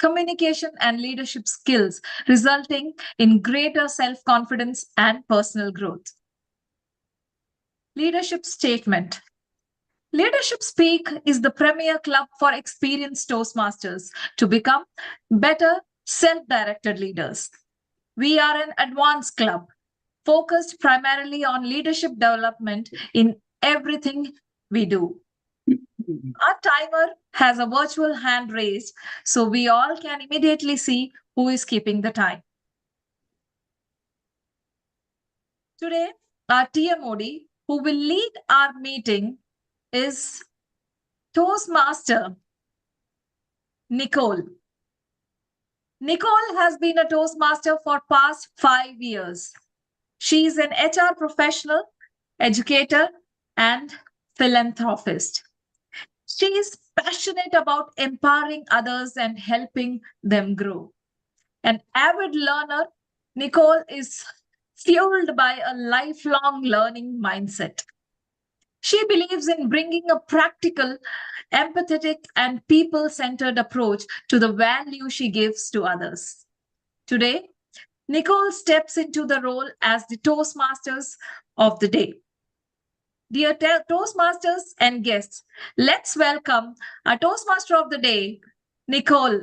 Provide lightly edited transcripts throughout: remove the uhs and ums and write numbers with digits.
communication, and leadership skills, resulting in greater self-confidence and personal growth. Leadership statement. Leadership Speak is the premier club for experienced Toastmasters to become better self-directed leaders. We are an advanced club focused primarily on leadership development in everything we do. Our timer has a virtual hand raised, so we all can immediately see who is keeping the time. Today, our TMOD, who will lead our meeting, is Toastmaster Nicole. Nicole has been a Toastmaster for past 5 years. She is an HR professional, educator, and philanthropist. She is passionate about empowering others and helping them grow. An avid learner, Nicole is fueled by a lifelong learning mindset. She believes in bringing a practical, empathetic, and people-centered approach to the value she gives to others. Today, Nicole steps into the role as the Toastmasters of the day. Dear Toastmasters and guests, let's welcome our Toastmaster of the day, Nicole.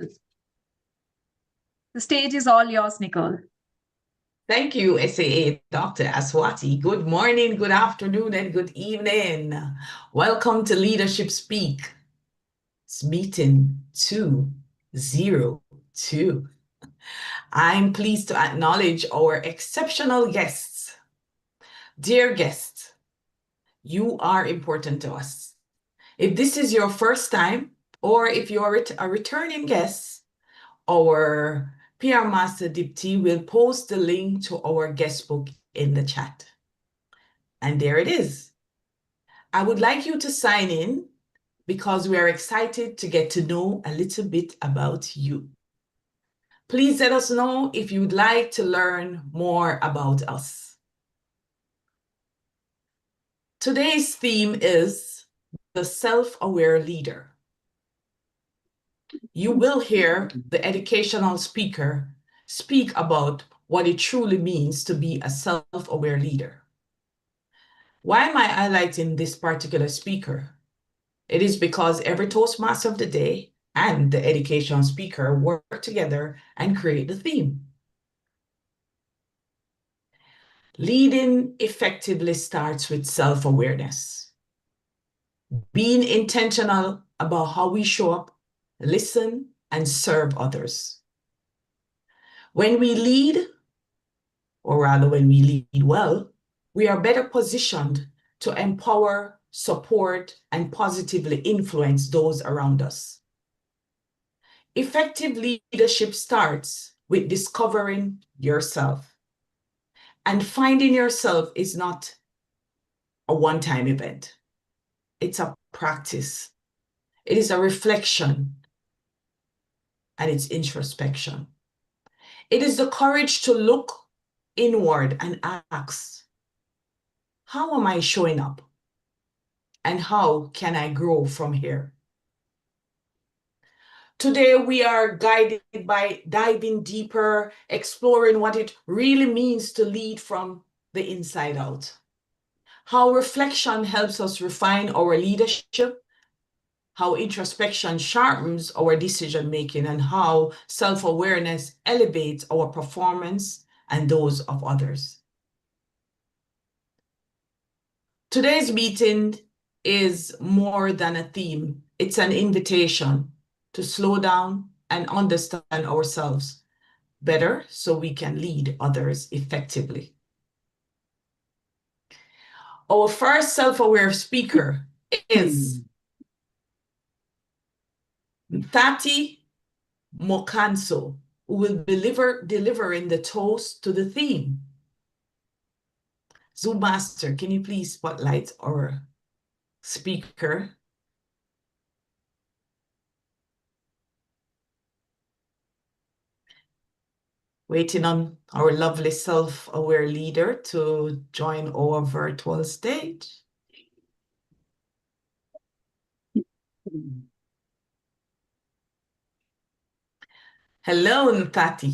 The stage is all yours, Nicole. Thank you, SAA Dr. Aswati. Good morning, good afternoon, and good evening. Welcome to Leadership Speak. It's meeting 202. I'm pleased to acknowledge our exceptional guests. Dear guests, you are important to us. If this is your first time, or if you're a returning guest, our PR Master Dipti will post the link to our guest book in the chat. And there it is. I would like you to sign in because we are excited to get to know a little bit about you. Please let us know if you would like to learn more about us. Today's theme is the self-aware leader. You will hear the educational speaker speak about what it truly means to be a self-aware leader. Why am I highlighting this particular speaker? It is because every Toastmaster of the day and the educational speaker work together and create the theme. Leading effectively starts with self-awareness. Being intentional about how we show up, listen, and serve others. When we lead, or rather when we lead well, we are better positioned to empower, support, and positively influence those around us. Effective leadership starts with discovering yourself. And finding yourself is not a one-time event. It's a practice. It is a reflection. And it's introspection. It is the courage to look inward and ask, how am I showing up? And how can I grow from here? Today, we are guided by diving deeper, exploring what it really means to lead from the inside out. How reflection helps us refine our leadership, how introspection sharpens our decision-making, and how self-awareness elevates our performance and those of others. Today's meeting is more than a theme. It's an invitation to slow down and understand ourselves better so we can lead others effectively. Our first self-aware speaker is Nthati Mokhantso, who will be delivering the toast to the theme. Zoom Master, can you please spotlight our speaker? Waiting on our lovely self-aware leader to join our virtual stage. Hello, Nthati.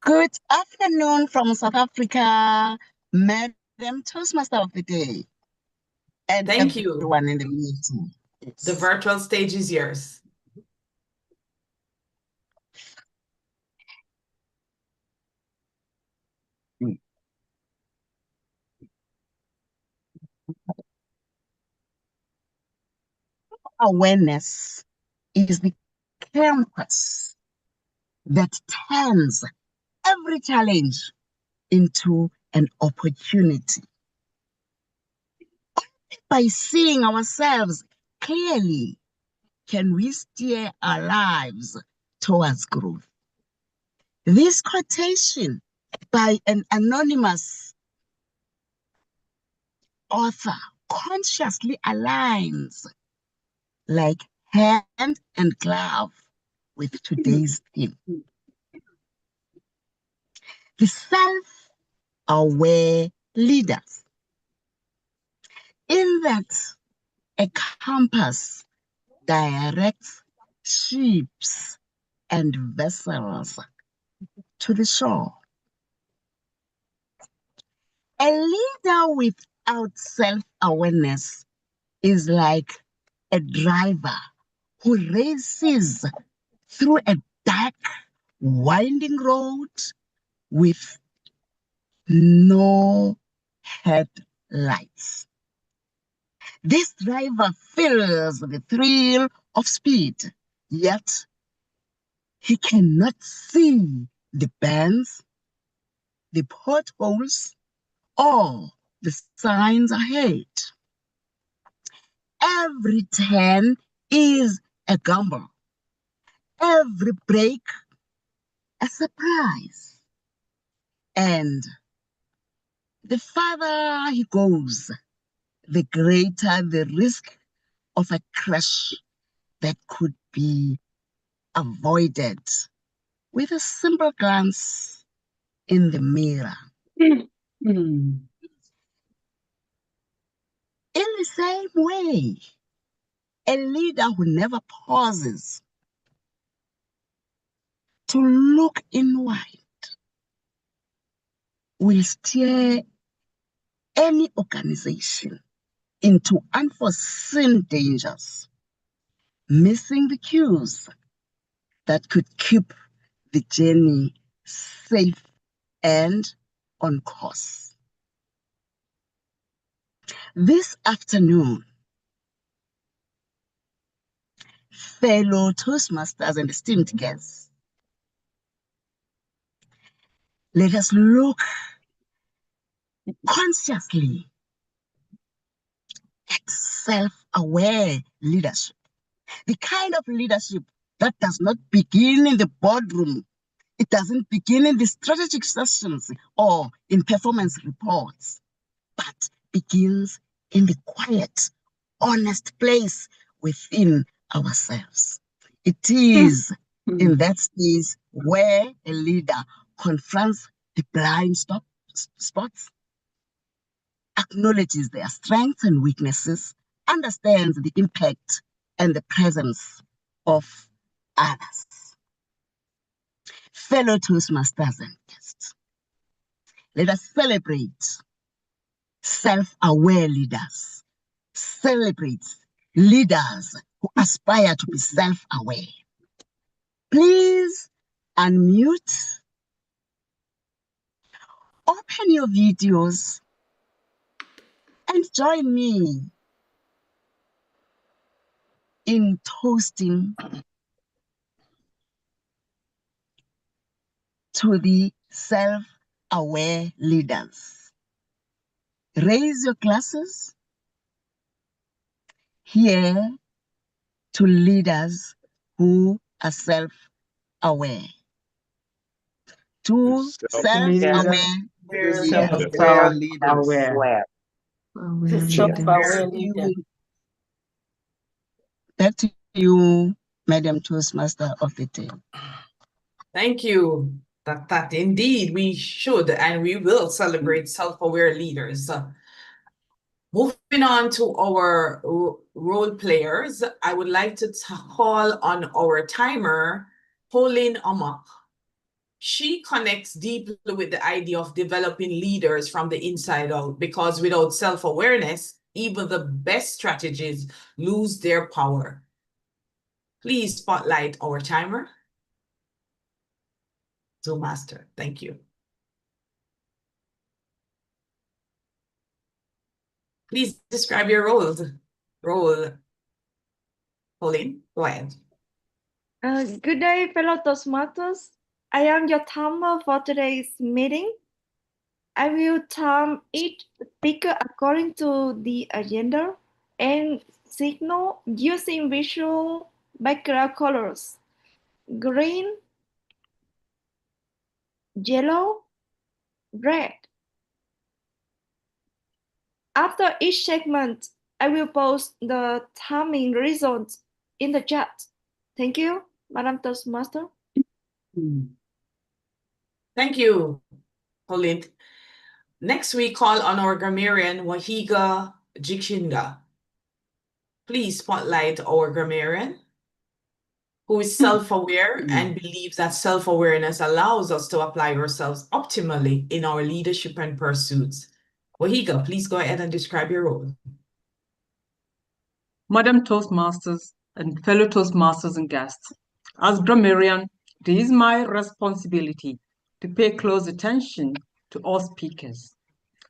Good afternoon from South Africa, Madam Toastmaster of the Day, and Thank you. everyone in the meeting. The virtual stage is yours. Awareness is the campus that turns every challenge into an opportunity. By seeing ourselves clearly, can we steer our lives towards growth? This quotation by an anonymous author consciously aligns like hand and glove with today's theme. The self-aware leaders. In that, a compass directs ships and vessels to the shore. A leader without self-awareness is like a driver who races through a dark, winding road with no headlights. This driver feels the thrill of speed, yet he cannot see the bends, the potholes, or the signs ahead. Every turn is a gamble. Every break, a surprise. And the farther he goes, the greater the risk of a crash that could be avoided with a simple glance in the mirror. In the same way, a leader who never pauses to look inward will steer any organization into unforeseen dangers, missing the cues that could keep the journey safe and on course. This afternoon, fellow Toastmasters and esteemed guests, let us look consciously at self-aware leadership, the kind of leadership that does not begin in the boardroom. It doesn't begin in the strategic sessions or in performance reports, but begins in the quiet, honest place within ourselves. It is in that space where a leader confronts the blind spots, acknowledges their strengths and weaknesses, understands the impact and the presence of others. Fellow Toastmasters and guests, let us celebrate self-aware leaders, celebrate leaders who aspire to be self-aware. Please unmute, open your videos, and join me in toasting to the self-aware leaders. Raise your glasses here to leaders who are self-aware. To self-aware Self-aware. leaders. Back to you, Madam Toastmaster of the day. Thank you. That indeed we should and we will celebrate self-aware leaders. Moving on to our role players, I would like to call on our timer, Pauline Omok. She connects deeply with the idea of developing leaders from the inside out, because without self-awareness, even the best strategies lose their power. Please spotlight our timer. Zoom Master, thank you. Please describe your role. Pauline, go ahead. Good day, fellow Toastmasters. I am your timer for today's meeting. I will time each speaker according to the agenda and signal using visual background colors: green, yellow, red. After each segment, I will post the timing results in the chat. Thank you, Madam Toastmaster. Thank you, Pauline. Next, we call on our grammarian, Wahiga Jikshinga. Please spotlight our grammarian, who is self-aware and believes that self-awareness allows us to apply ourselves optimally in our leadership and pursuits. Wahiga, please go ahead and describe your role. Madam Toastmasters and fellow Toastmasters and guests, as grammarian, it is my responsibility to pay close attention to all speakers,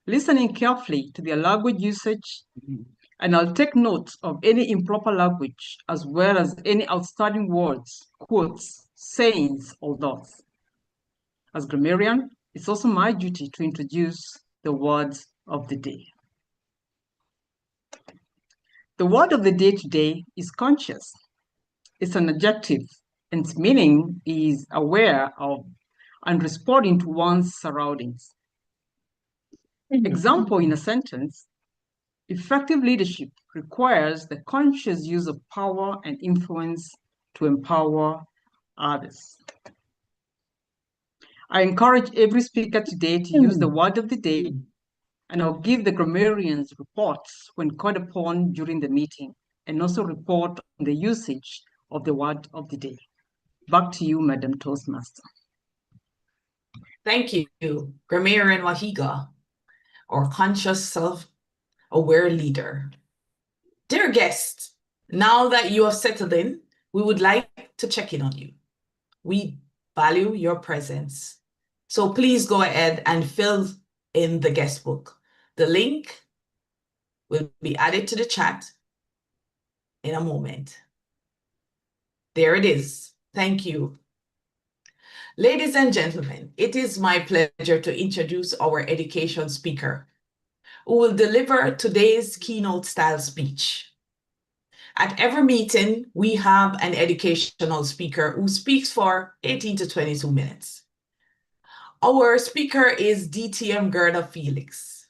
listening carefully to their language usage, and I'll take note of any improper language as well as any outstanding words, quotes, sayings, or thoughts. As grammarian, it's also my duty to introduce the words of the day. The word of the day today is conscious. It's an adjective, and its meaning is aware of and responding to one's surroundings. Example in a sentence: effective leadership requires the conscious use of power and influence to empower others. I encourage every speaker today to use the word of the day, and I'll give the grammarians reports when called upon during the meeting, and also report on the usage of the word of the day. Back to you, Madam Toastmaster. Thank you, grammarian Wahiga, our conscious self-aware leader. Dear guests, now that you have settled in, we would like to check in on you. We value your presence. So please go ahead and fill in the guest book. The link will be added to the chat in a moment. There it is. Thank you. Ladies and gentlemen, it is my pleasure to introduce our education speaker, who will deliver today's keynote style speech. At every meeting, we have an educational speaker who speaks for 18 to 22 minutes. Our speaker is DTM Guerdah Felix.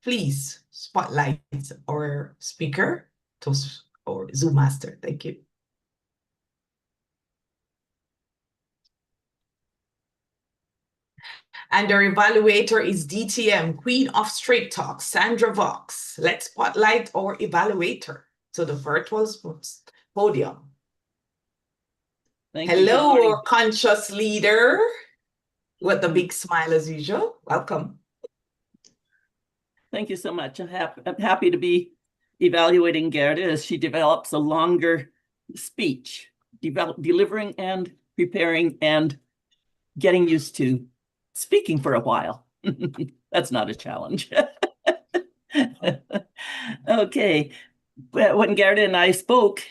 Please spotlight our speaker, or Zoom Master. Thank you. And our evaluator is DTM, Queen of Straight Talk, Sandra Valks. Let's spotlight our evaluator to the virtual podium. Thank you. Hello, our conscious leader with the big smile as usual. Welcome. Thank you so much. I'm happy to be evaluating Guerdah as she develops a longer speech, delivering and preparing and getting used to speaking for a while. That's not a challenge. Okay. When Guerdah and I spoke,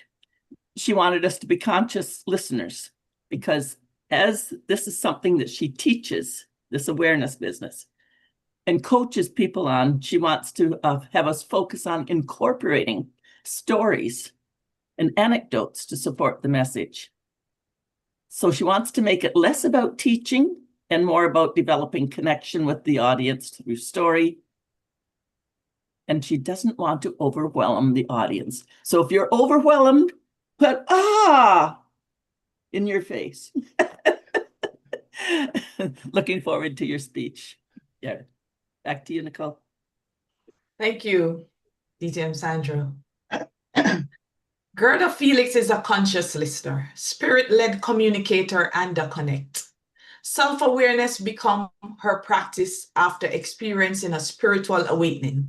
she wanted us to be conscious listeners, because as this is something that she teaches, this awareness business, and coaches people on, she wants to have us focus on incorporating stories and anecdotes to support the message. So she wants to make it less about teaching and more about developing connection with the audience through story. And she doesn't want to overwhelm the audience. So if you're overwhelmed, put "ah" in your face. Looking forward to your speech. Yeah. Back to you, Nicole. Thank you. DTM Sandra. Guerdah Felix is a conscious listener, spirit-led communicator, and a connect. Self-awareness become her practice after experiencing a spiritual awakening.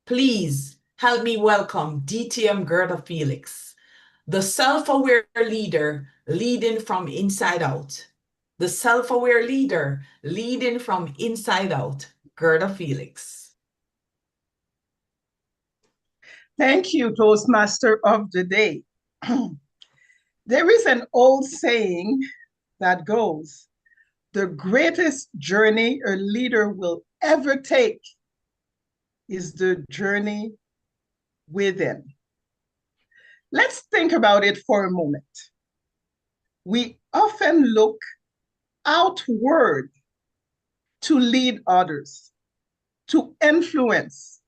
Please help me welcome DTM Guerdah Felix, the self-aware leader leading from inside out. The self-aware leader leading from inside out, Guerdah Felix. Thank you, Toastmaster of the Day. There is an old saying that goes, the greatest journey a leader will ever take is the journey within. Let's think about it for a moment. We often look outward to lead others, to influence,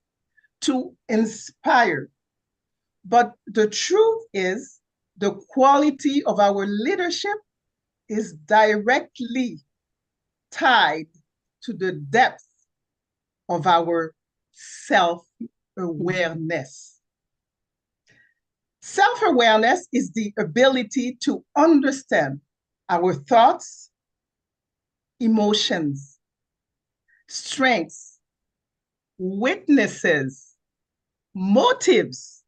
to inspire. But the truth is, the quality of our leadership is directly tied to the depth of our self-awareness. Self-awareness is the ability to understand our thoughts, emotions, strengths, weaknesses, motives,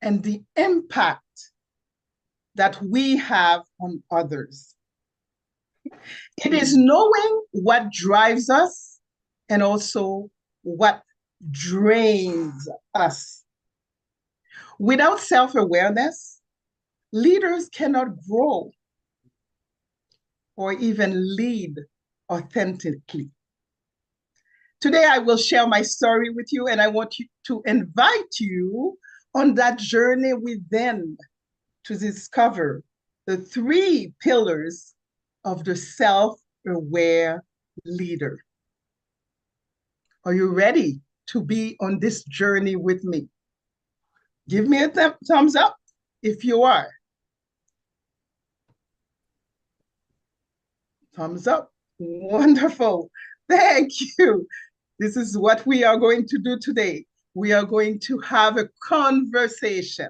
and the impact that we have on others. It is knowing what drives us and also what drains us. Without self-awareness, leaders cannot grow or even lead authentically. Today, I will share my story with you, and I want to invite you on that journey within to discover the 3 pillars of the self-aware leader. Are you ready to be on this journey with me? Give me a thumbs up if you are. Thumbs up. Wonderful. Thank you. This is what we are going to do today. We are going to have a conversation.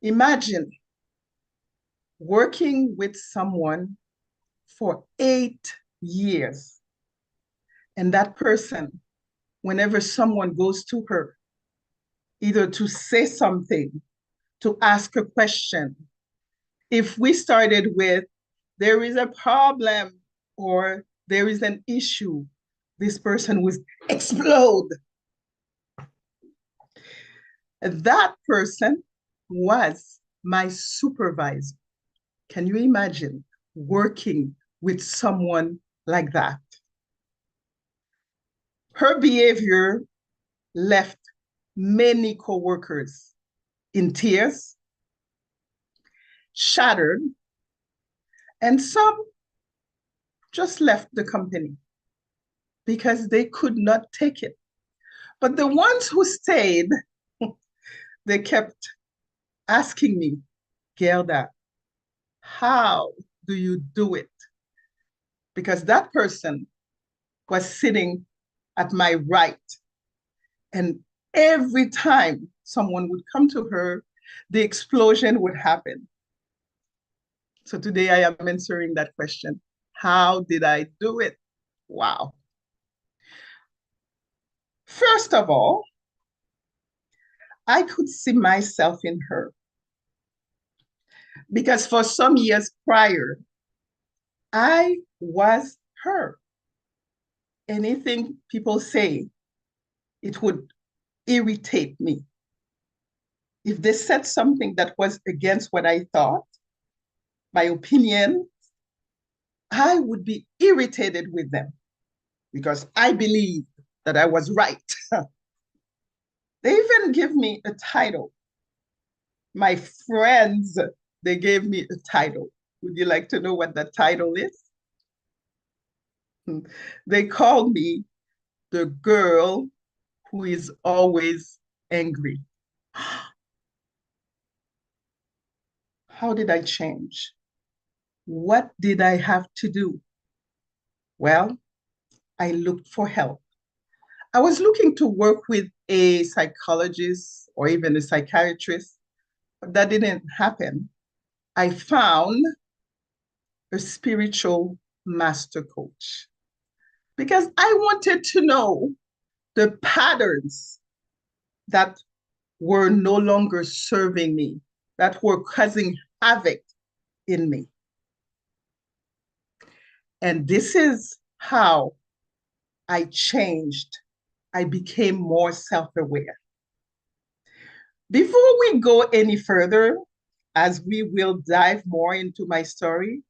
Imagine working with someone for 8 years, and that person, whenever someone goes to her, either to say something, to ask a question, if we started with, there is a problem or there is an issue, this person would explode. That person was my supervisor. Can you imagine working with someone like that? Her behavior left many coworkers in tears, shattered, and some just left the company because they could not take it. But the ones who stayed, they kept asking me, Guerdah, how do you do it? Because that person was sitting at my right. And every time someone would come to her, the explosion would happen. So today I am answering that question. How did I do it? Wow. First of all, I could see myself in her. Because for some years prior, I was her. Anything people say, it would irritate me. If they said something that was against what I thought, my opinion, I would be irritated with them because I believed that I was right. They even give me a title. My friends, they gave me a title. Would you like to know what that title is? They called me the girl who is always angry. How did I change? What did I have to do? Well, I looked for help. I was looking to work with a psychologist or even a psychiatrist, but that didn't happen. I found a spiritual master coach because I wanted to know the patterns that were no longer serving me, that were causing havoc in me. And this is how I changed. I became more self-aware. Before we go any further, as we will dive more into my story,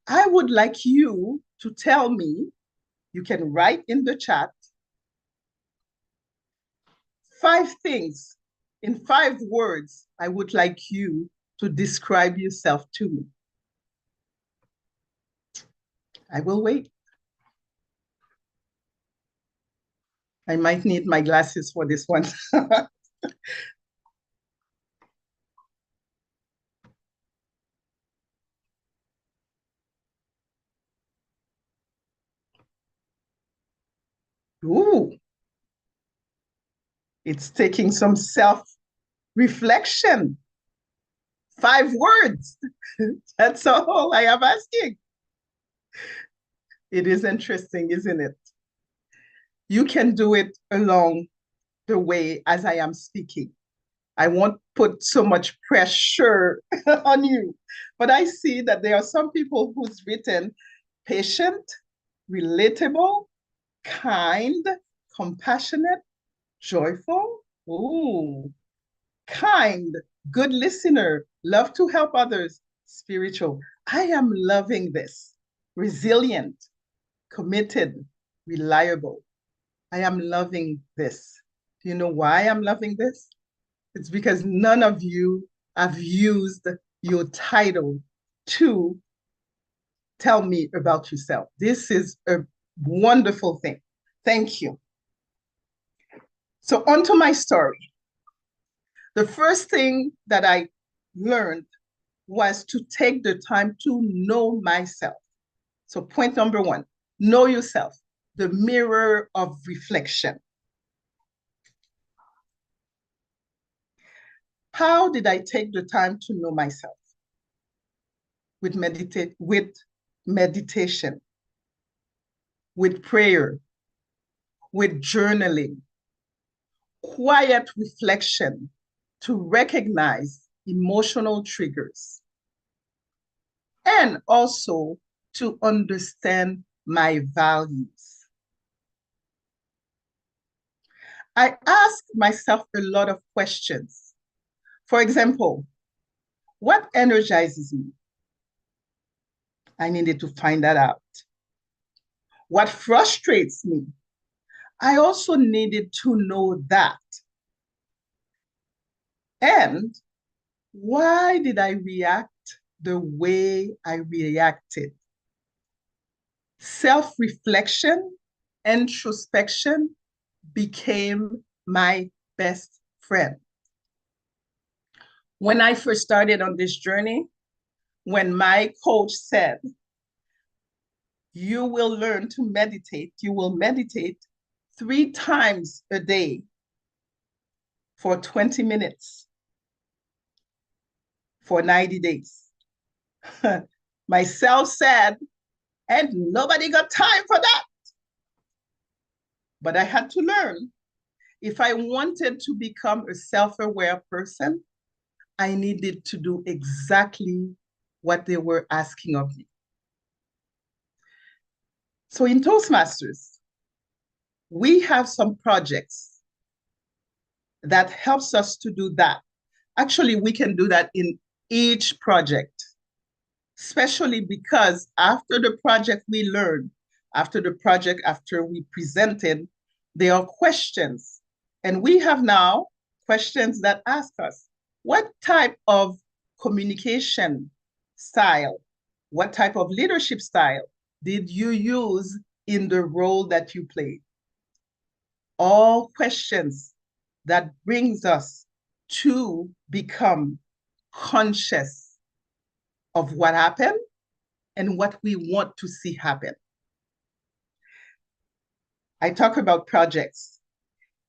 I would like you to tell me, you can write in the chat, 5 things in 5 words I would like you to describe yourself to me. I will wait. I might need my glasses for this one. Ooh, it's taking some self-reflection. 5 words. That's all I am asking. It is interesting, isn't it? You can do it along the way as I am speaking. I won't put so much pressure on you, but I see that there are some people who's written patient, relatable, kind, compassionate, joyful. Ooh, kind, good listener, love to help others, spiritual. I am loving this. Resilient, committed, reliable. I am loving this. Do you know why I'm loving this? It's because none of you have used your title to tell me about yourself. This is a wonderful thing. Thank you. So on to my story. The first thing that I learned was to take the time to know myself. So point number 1, know yourself, the mirror of reflection. How did I take the time to know myself? With meditation, with prayer, with journaling, quiet reflection to recognize emotional triggers, and also to understand my values. I asked myself a lot of questions. For example, what energizes me? I needed to find that out. What frustrates me? I also needed to know that. And why did I react the way I reacted? Self-reflection, introspection became my best friend. When I first started on this journey, when my coach said, you will learn to meditate, you will meditate 3 times a day for 20 minutes for 90 days. Myself said, and nobody got time for that. But I had to learn. If I wanted to become a self-aware person, I needed to do exactly what they were asking of me. So in Toastmasters, we have some projects that helps us to do that. Actually, we can do that in each project, especially because after the project we learned, after we presented, there are questions. And we have now questions that ask us, what type of communication style, what type of leadership style did you use in the role that you played? All questions that brings us to become conscious of what happened and what we want to see happen. I talk about projects.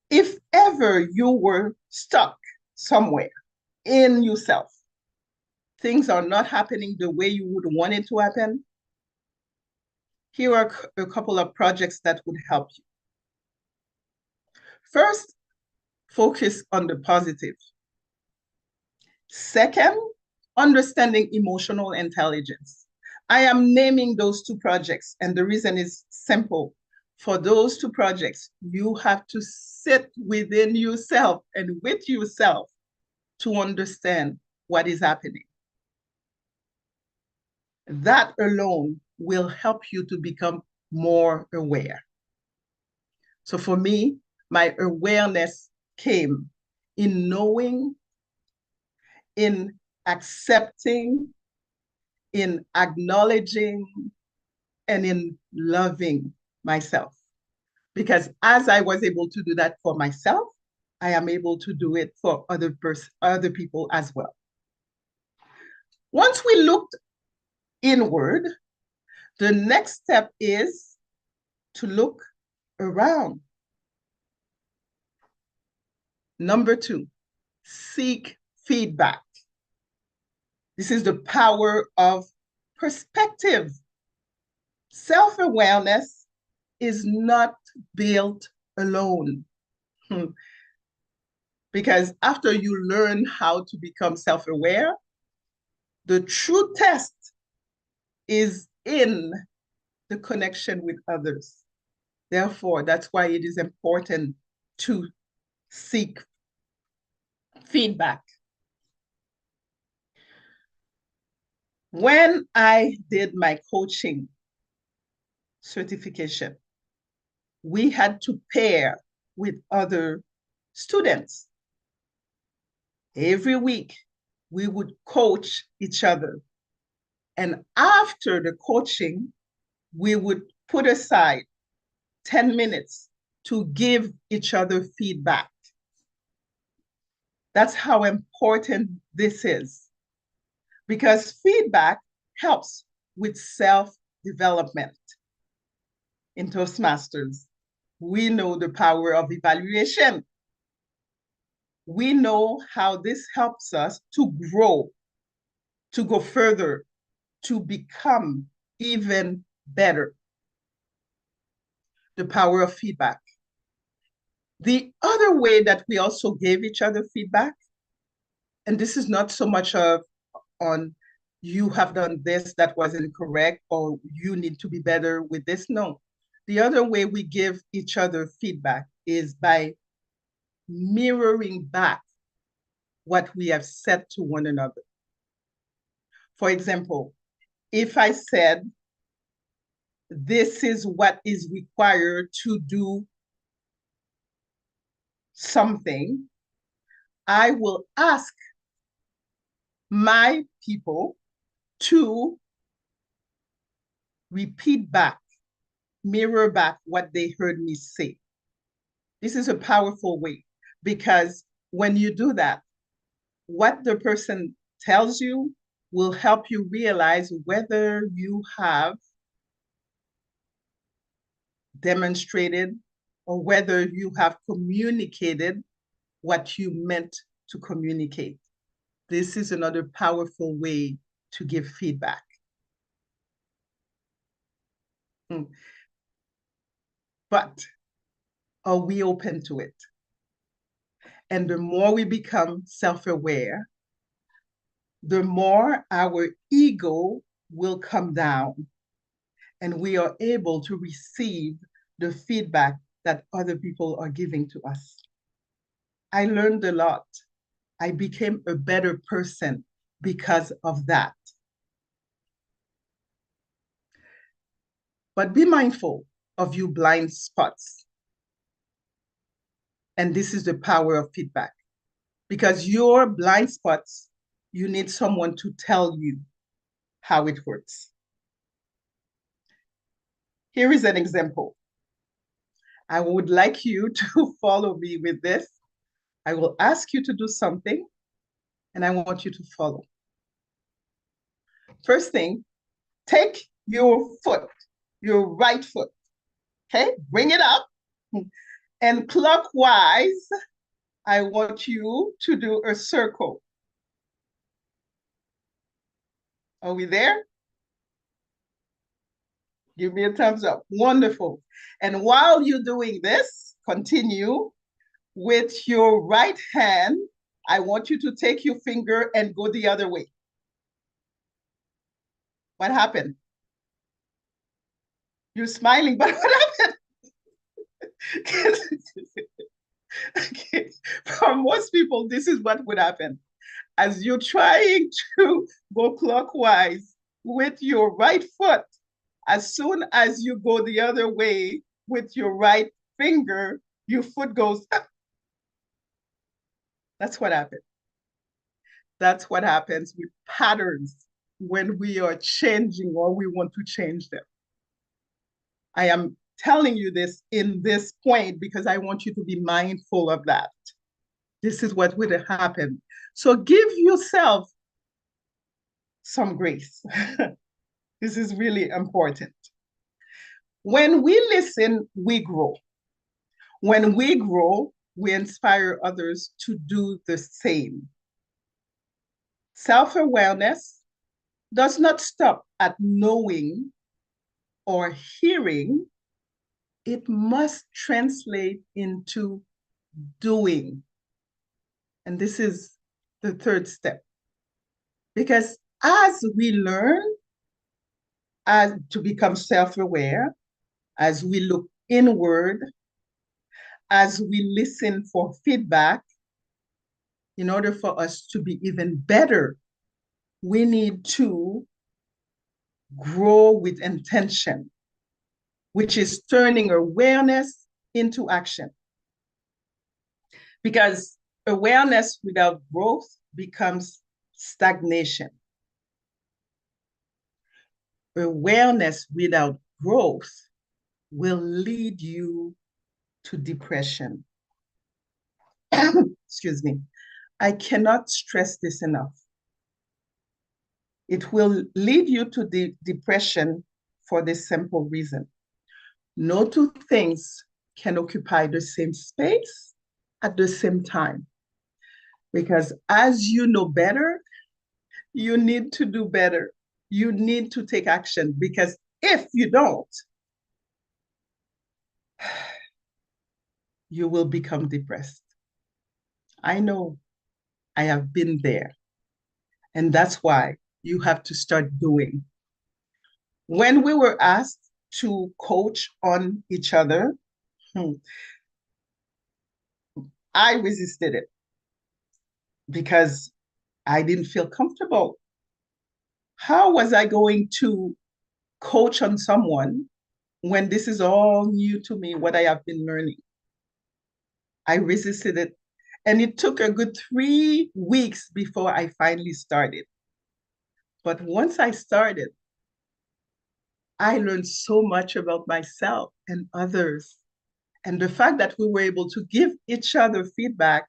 If ever you were stuck somewhere in yourself, things are not happening the way you would want it to happen, here are a couple of projects that would help you. First, focus on the positive. Second, understanding emotional intelligence. I am naming those two projects, and the reason is simple. For those two projects, you have to sit within yourself and with yourself to understand what is happening. That alone will help you to become more aware. So for me, my awareness came in knowing, in accepting, in acknowledging, and in loving myself. Because as I was able to do that for myself, I am able to do it for other people as well. Once we looked inward, the next step is to look around. Number 2, seek feedback. This is the power of perspective. Self-awareness is not built alone. Because after you learn how to become self-aware, the true test is in the connection with others. Therefore, that's why it is important to seek feedback. When I did my coaching certification, we had to pair with other students. Every week, we would coach each other. And after the coaching, we would put aside 10 minutes to give each other feedback. That's how important this is, because feedback helps with self-development. In Toastmasters, we know the power of evaluation. We know how this helps us to grow, to go further, to become even better. The power of feedback. The other way that we also gave each other feedback, and this is not so much on you have done this that wasn't correct, or you need to be better with this. No. The other way we give each other feedback is by mirroring back what we have said to one another. For example, if I said, this is what is required to do something, I will ask my people to repeat back, mirror back what they heard me say. This is a powerful way, because when you do that, what the person tells you will help you realize whether you have demonstrated or whether you have communicated what you meant to communicate. This is another powerful way to give feedback. But are we open to it? And the more we become self-aware, the more our ego will come down, and we are able to receive the feedback that other people are giving to us. I learned a lot. I became a better person because of that. But be mindful of your blind spots. And this is the power of feedback. Because your blind spots, you need someone to tell you how it works. Here is an example. I would like you to follow me with this. I will ask you to do something, and I want you to follow. First thing, take your foot, your right foot, okay? Bring it up And clockwise, I want you to do a circle. Are we there? Give me a thumbs up. Wonderful. And while you're doing this, continue with your right hand. I want you to take your finger and go the other way. What happened? You're smiling, but what happened? Okay. For most people, this is what would happen. As you're trying to go clockwise with your right foot, as soon as you go the other way with your right finger, your foot goes up. That's what happens. That's what happens with patterns when we are changing or we want to change them. I am telling you this in this point because I want you to be mindful of that. This is what would happen. So give yourself some grace. This is really important. When we listen, we grow. When we grow, we inspire others to do the same. Self-awareness does not stop at knowing or hearing. It must translate into doing. And this is the third step. Because as we learn to become self-aware, as we look inward, as we listen for feedback, in order for us to be even better, we need to grow with intention, which is turning awareness into action. Because awareness without growth becomes stagnation. Awareness without growth will lead you to depression. Excuse me. I cannot stress this enough. It will lead you to depression for this simple reason. No two things can occupy the same space at the same time. Because as you know better, you need to do better. You need to take action, because if you don't, you will become depressed. I know. I have been there. And that's why you have to start doing. When we were asked to coach on each other, I resisted it because I didn't feel comfortable. How was I going to coach on someone when this is all new to me, what I have been learning? I resisted it. And it took a good 3 weeks before I finally started. But once I started, I learned so much about myself and others. And the fact that we were able to give each other feedback,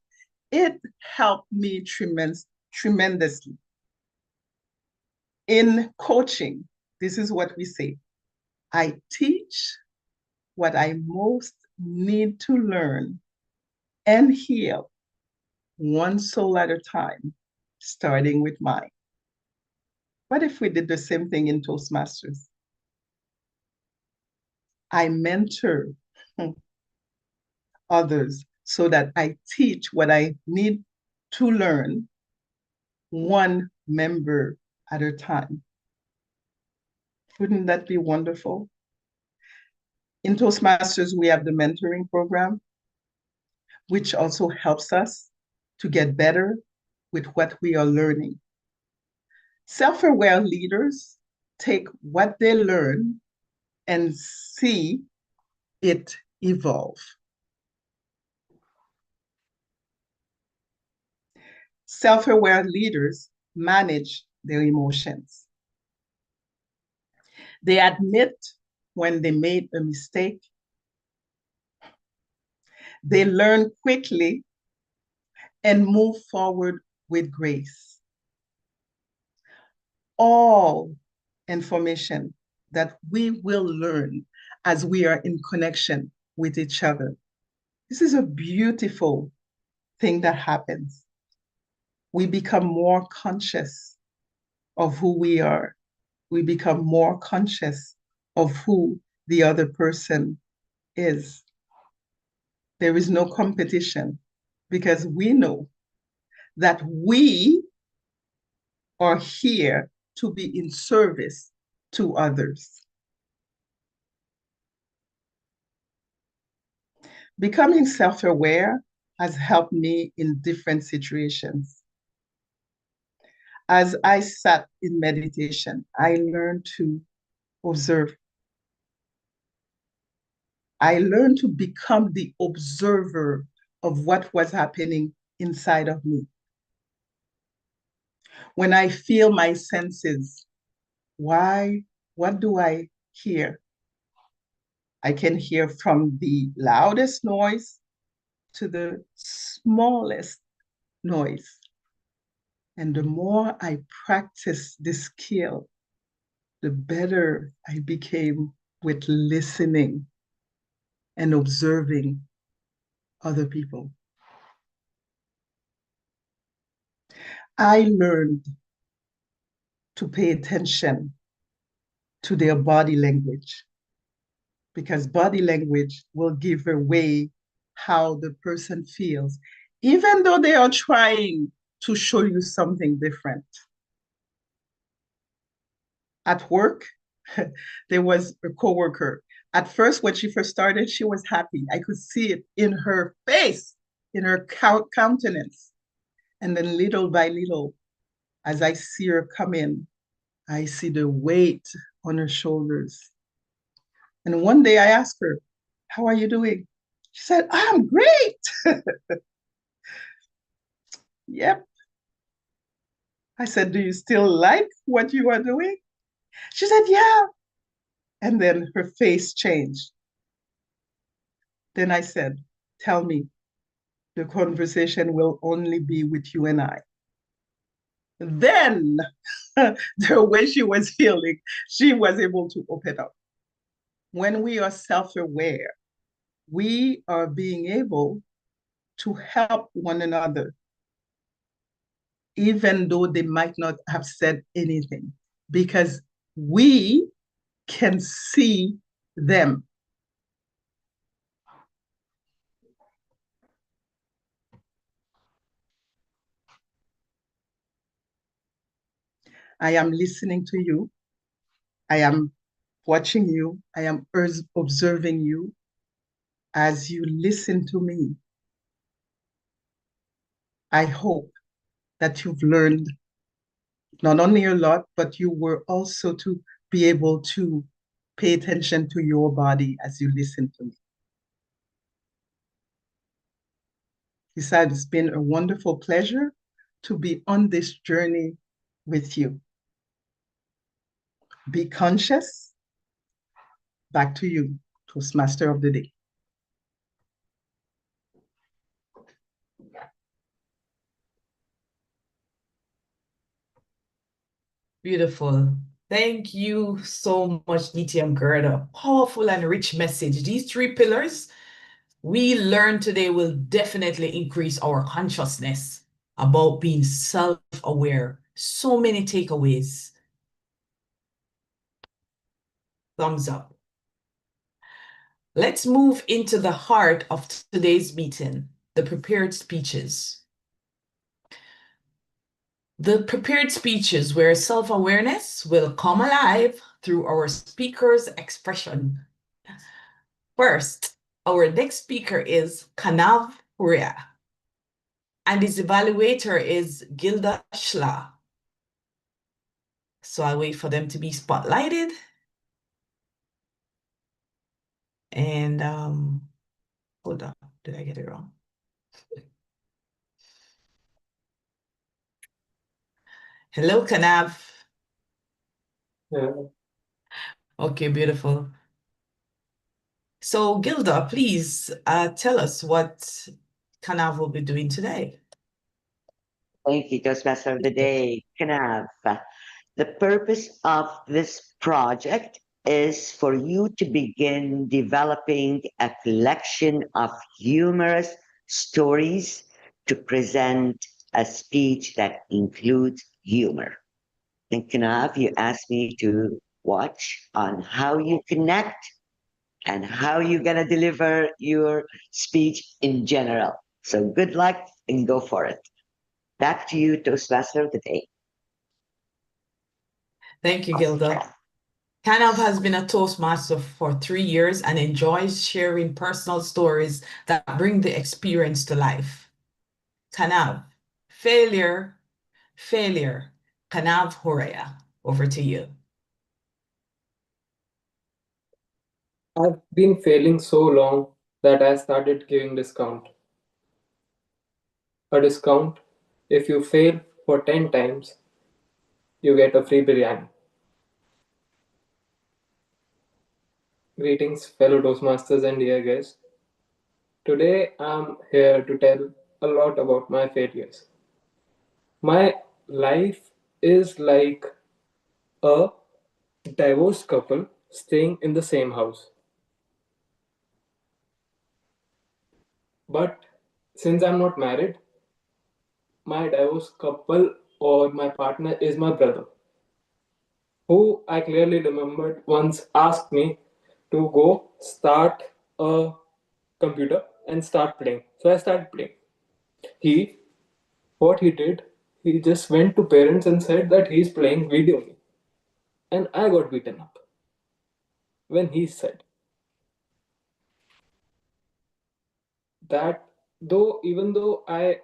it helped me tremendously. In coaching, this is what we say. I teach what I most need to learn and heal, one soul at a time, starting with mine. What if we did the same thing in Toastmasters? I mentor others so that I teach what I need to learn, one member at a time. Wouldn't that be wonderful? In Toastmasters, we have the mentoring program, which also helps us to get better with what we are learning. Self-aware leaders take what they learn and see it evolve. Self-aware leaders manage their emotions. They admit when they made a mistake. They learn quickly and move forward with grace. All information that we will learn as we are in connection with each other. This is a beautiful thing that happens. We become more conscious of who we are. We become more conscious of who the other person is. There is no competition because we know that we are here to be in service to others. Becoming self-aware has helped me in different situations. As I sat in meditation, I learned to observe. I learned to become the observer of what was happening inside of me. When I feel my senses, what do I hear? I can hear from the loudest noise to the smallest noise. And the more I practiced this skill, the better I became with listening and observing other people. I learned to pay attention to their body language, because body language will give away how the person feels, even though they are trying to show you something different. At work, there was a coworker. At first, when she first started, she was happy. I could see it in her face, in her countenance. And then little by little, as I see her come in, I see the weight on her shoulders. And one day I asked her, "How are you doing?" She said, "I'm great." Yep. I said, "Do you still like what you are doing?" She said, "Yeah." And then her face changed. Then I said, "Tell me, the conversation will only be with you and I." Then the way she was feeling, she was able to open up. When we are self-aware, we are being able to help one another, even though they might not have said anything, because we can see them. I am listening to you. I am watching you. I am observing you as you listen to me. I hope that you've learned not only a lot, but you were also to be able to pay attention to your body as you listen to me. Besides, it's been a wonderful pleasure to be on this journey with you. Be conscious. Back to you, Toastmaster of the Day. Beautiful. Thank you so much, Nthati and Guerdah. Powerful and rich message. These 3 pillars we learned today will definitely increase our consciousness about being self-aware. So many takeaways. Thumbs up. Let's move into the heart of today's meeting, the prepared speeches. The prepared speeches where self-awareness will come alive through our speaker's expression. First, our next speaker is Kanav Hurria, and his evaluator is Guerdah. So I'll wait for them to be spotlighted. And hold on, did I get it wrong? Hello, Kanav. Yeah. Okay, beautiful. So Guerdah, please tell us what Kanav will be doing today. Thank you, Toastmaster of the Day, Kanav. The purpose of this project is for you to begin developing a collection of humorous stories to present a speech that includes humor. And Kanav, you asked me to watch on how you connect and how you're going to deliver your speech in general. So good luck and go for it. Back to you, Toastmaster of the day. Thank you, Guerdah. Kanav has been a Toastmaster for 3 years and enjoys sharing personal stories that bring the experience to life. Kanav, failure, Kanav Hurria. Over to you. I've been failing so long that I started giving discount. A discount, if you fail for 10 times, you get a free biryani. Greetings, fellow Toastmasters and dear guests. Today I'm here to tell a lot about my failures. My life is like a divorced couple staying in the same house. But since I'm not married, my divorced couple or my partner is my brother, who I clearly remembered once asked me to go start a computer and start playing. So I started playing. What he did, he just went to parents and said that he's playing video game. And I got beaten up when he said that even though I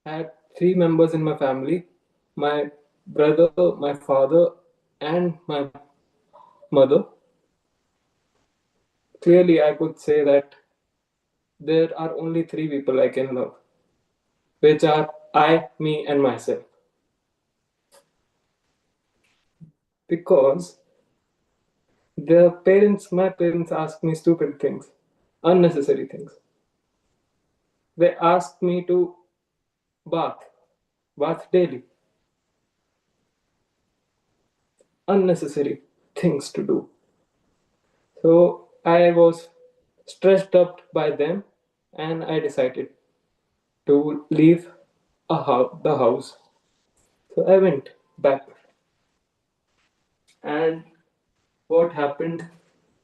had 3 members in my family, my brother, my father, and my mother, clearly I could say that there are only 3 people I can love, which are I, me, and myself. Because my parents asked me stupid things, unnecessary things. They asked me to bath daily. Unnecessary things to do. So I was stressed up by them and I decided to leave the house. So I went back. And what happened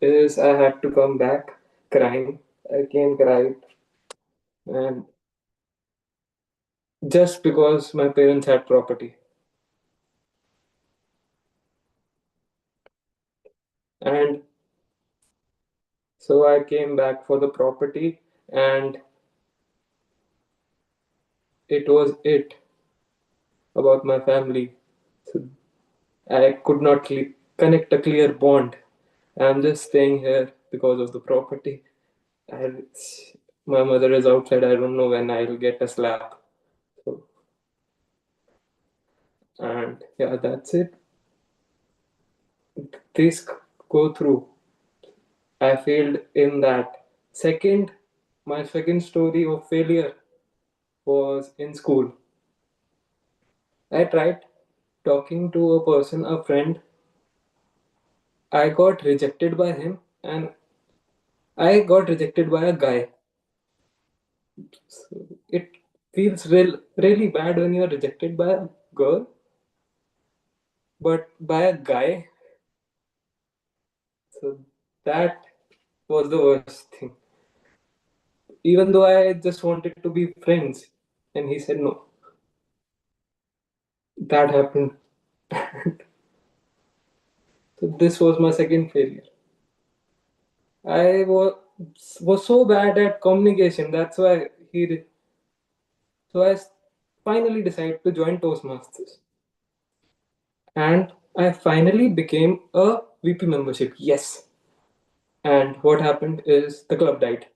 is I had to come back crying. I came cried. And just because my parents had property. And so I came back for the property and it was it about my family. So I could not connect a clear bond. I'm just staying here because of the property. And my mother is outside. I don't know when I'll get a slap. So, and yeah, that's it. Please go through. I failed in that. My second story of failure was in school. I tried talking to a person, a friend. I got rejected by him and I got rejected by a guy. So it feels really bad when you're rejected by a girl, but by a guy. So that was the worst thing. Even though I just wanted to be friends, and he said no. That happened. So this was my second failure. I was so bad at communication. That's why So I finally decided to join Toastmasters. And I finally became a VP membership. Yes. And what happened is the club died.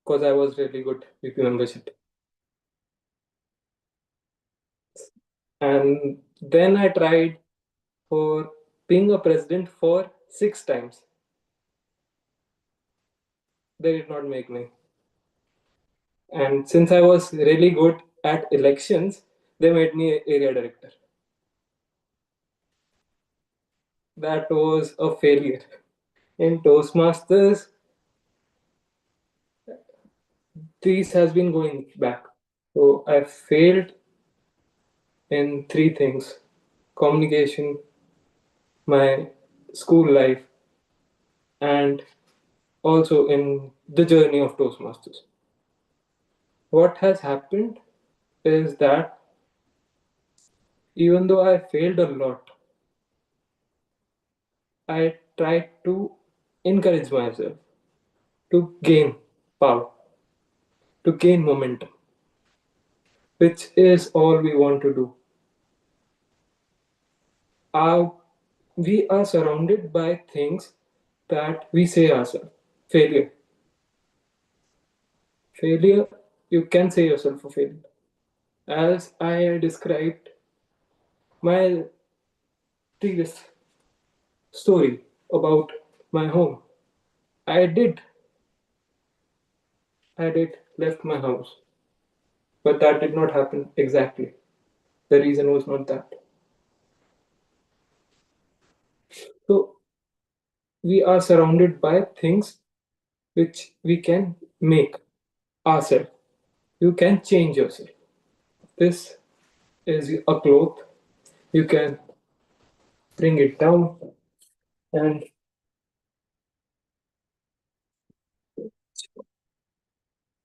Because I was really good VP membership. And then I tried for being a president for 6 times. They did not make me. And since I was really good at elections, they made me area director. that was a failure. In Toastmasters, this has been going back. So I failed in 3 things: communication, my school life, and also in the journey of Toastmasters. What has happened is that even though I failed a lot, I tried to encourage myself to gain power, to gain momentum, which is all we want to do. We are surrounded by things that we say ourselves. Failure. Failure, you can say yourself a failure. As I described my previous story about my home, I did left my house, but that did not happen exactly. The reason was not that. So we are surrounded by things which we can make ourselves. You can change yourself. This is a cloth. You can bring it down and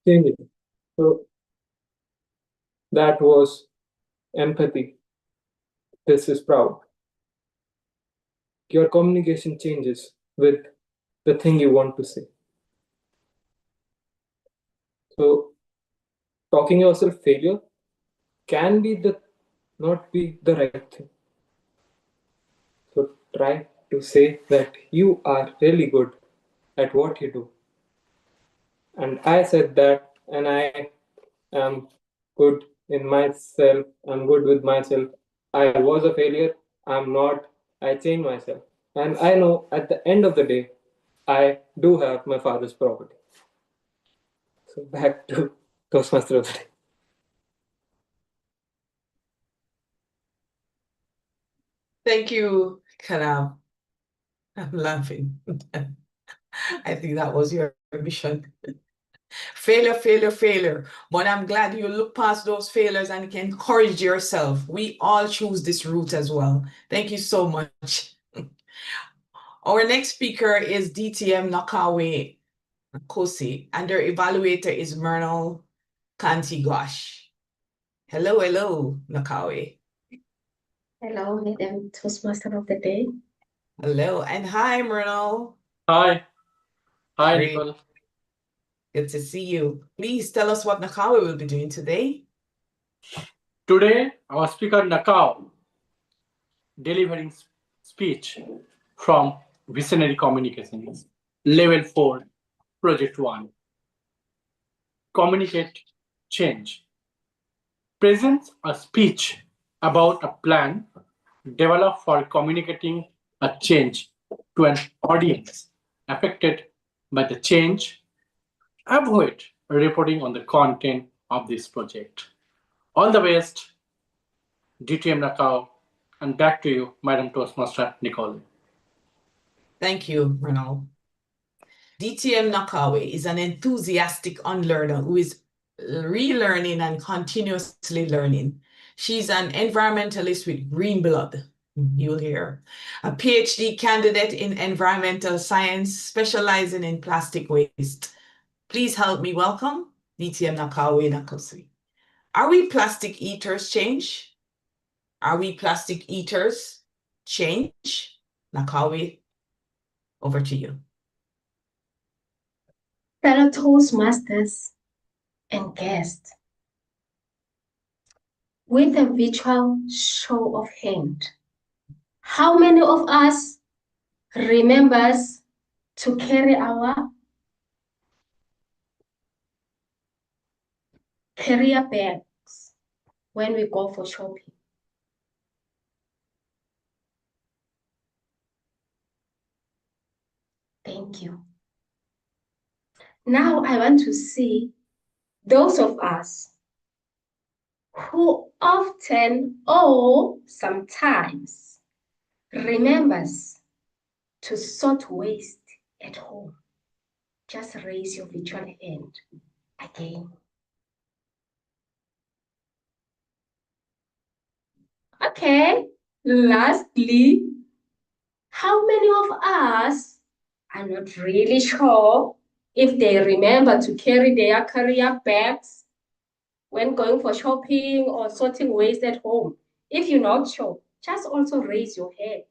change it. So that was empathy. This is proud. Your communication changes with the thing you want to say. So talking yourself failure can be not be the right thing. So try to say that you are really good at what you do. And I said that, and I am good in myself. I'm good with myself. I was a failure. I'm not. I changed myself. And I know at the end of the day, I do have my father's property. So back to Toastmaster of the day. Thank you, Kanav. I'm laughing. I think that was your mission. Failure, failure, failure. But I'm glad you look past those failures and can encourage yourself. We all choose this route as well. Thank you so much. Our next speaker is DTM Nocawe Nkosi, and their evaluator is Mernal Kantigosh. Hello, hello, Nocawe. Hello, Madam Toastmaster of the Day. Hello, and hi, Mernal. Hi. Hi, Great. Nicole. Good to see you. Please tell us what Nocawe will be doing today. Today, our speaker Nocawe delivering speech from Visionary Communications, Level 4, Project 1. Communicate change. Presents a speech about a plan developed for communicating a change to an audience affected by the change. Avoid reporting on the content of this project. All the best, DTM Nocawe, and back to you, Madam Toastmaster Nicole. Thank you, Mernal. DTM Nocawe is an enthusiastic unlearner who is relearning and continuously learning. She's an environmentalist with green blood, you'll hear. A PhD candidate in environmental science, specializing in plastic waste. Please help me welcome DTM Nocawe Nkosi. Are we plastic eaters change? Are we plastic eaters change? Nocawe, over to you. Fellow Toastmasters and guests, with a virtual show of hand, how many of us remembers to carry our carrier bags when we go for shopping? Thank you. Now I want to see those of us who often or sometimes remembers to sort waste at home? Just raise your virtual hand again. Okay, lastly, how many of us are not really sure if they remember to carry their carrier bags when going for shopping or sorting waste at home? If you're not sure, just also raise your hand.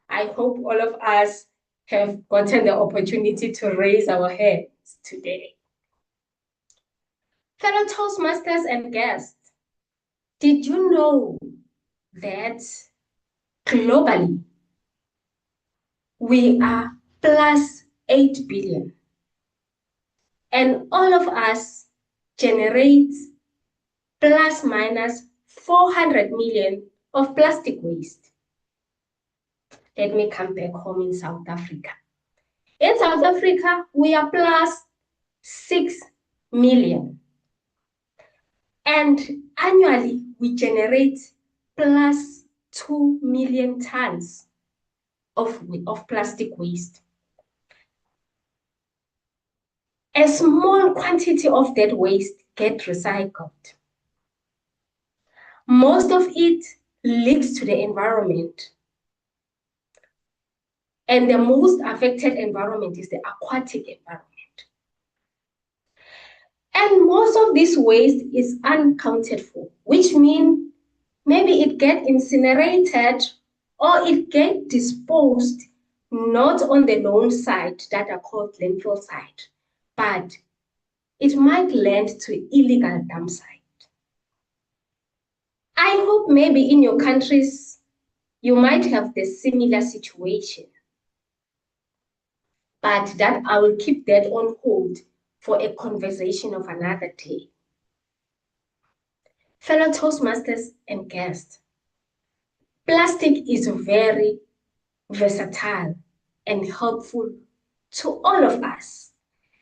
I hope all of us have gotten the opportunity to raise our hands today. Fellow Toastmasters and guests, did you know that globally we are plus 8 billion and all of us generate plus minus 400 million of plastic waste? Let me come back home in South Africa. In South Africa, we are plus 6 million. And annually, we generate plus 2 million tons of plastic waste. A small quantity of that waste gets recycled. Most of it leaks to the environment. And the most affected environment is the aquatic environment. And most of this waste is unaccounted for, which means maybe it gets incinerated or it gets disposed not on the known site that are called landfill site, but it might land to illegal dump site. I hope maybe in your countries, you might have the similar situation, but that I will keep that on hold for a conversation of another day. Fellow Toastmasters and guests, plastic is very versatile and helpful to all of us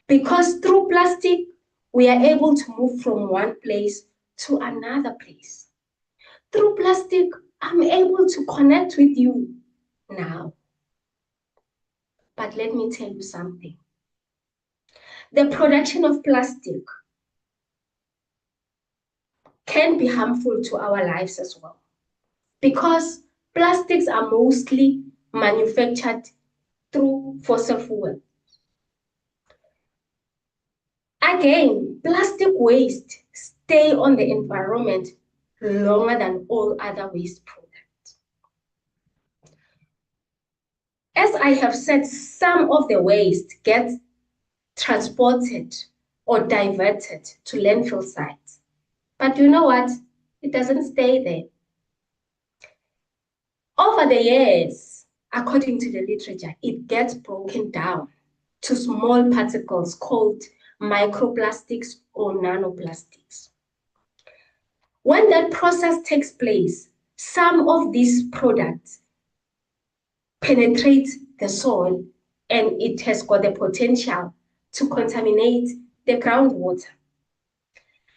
because through plastic, we are able to move from one place to another place. Through plastic, I'm able to connect with you now. But let me tell you something. The production of plastic can be harmful to our lives as well because plastics are mostly manufactured through fossil fuel. Again, plastic waste stay on the environment longer than all other waste products. As I have said, some of the waste gets transported or diverted to landfill sites. But you know what? It doesn't stay there. Over the years, according to the literature, it gets broken down to small particles called microplastics or nanoplastics. When that process takes place, some of these products penetrate the soil and it has got the potential to contaminate the groundwater.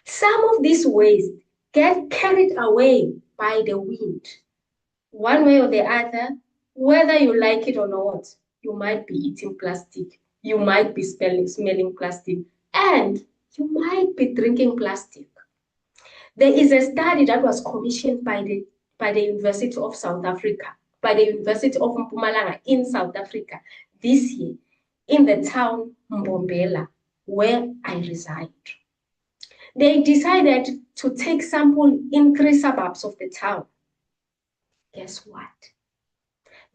Some of these waste get carried away by the wind. One way or the other, whether you like it or not, you might be eating plastic, you might be smelling plastic, and you might be drinking plastic. There is a study that was commissioned by the University of South Africa, by the University of Mpumalanga in South Africa this year in the town Mbombela, where I reside. They decided to take samples in 3 suburbs of the town. Guess what?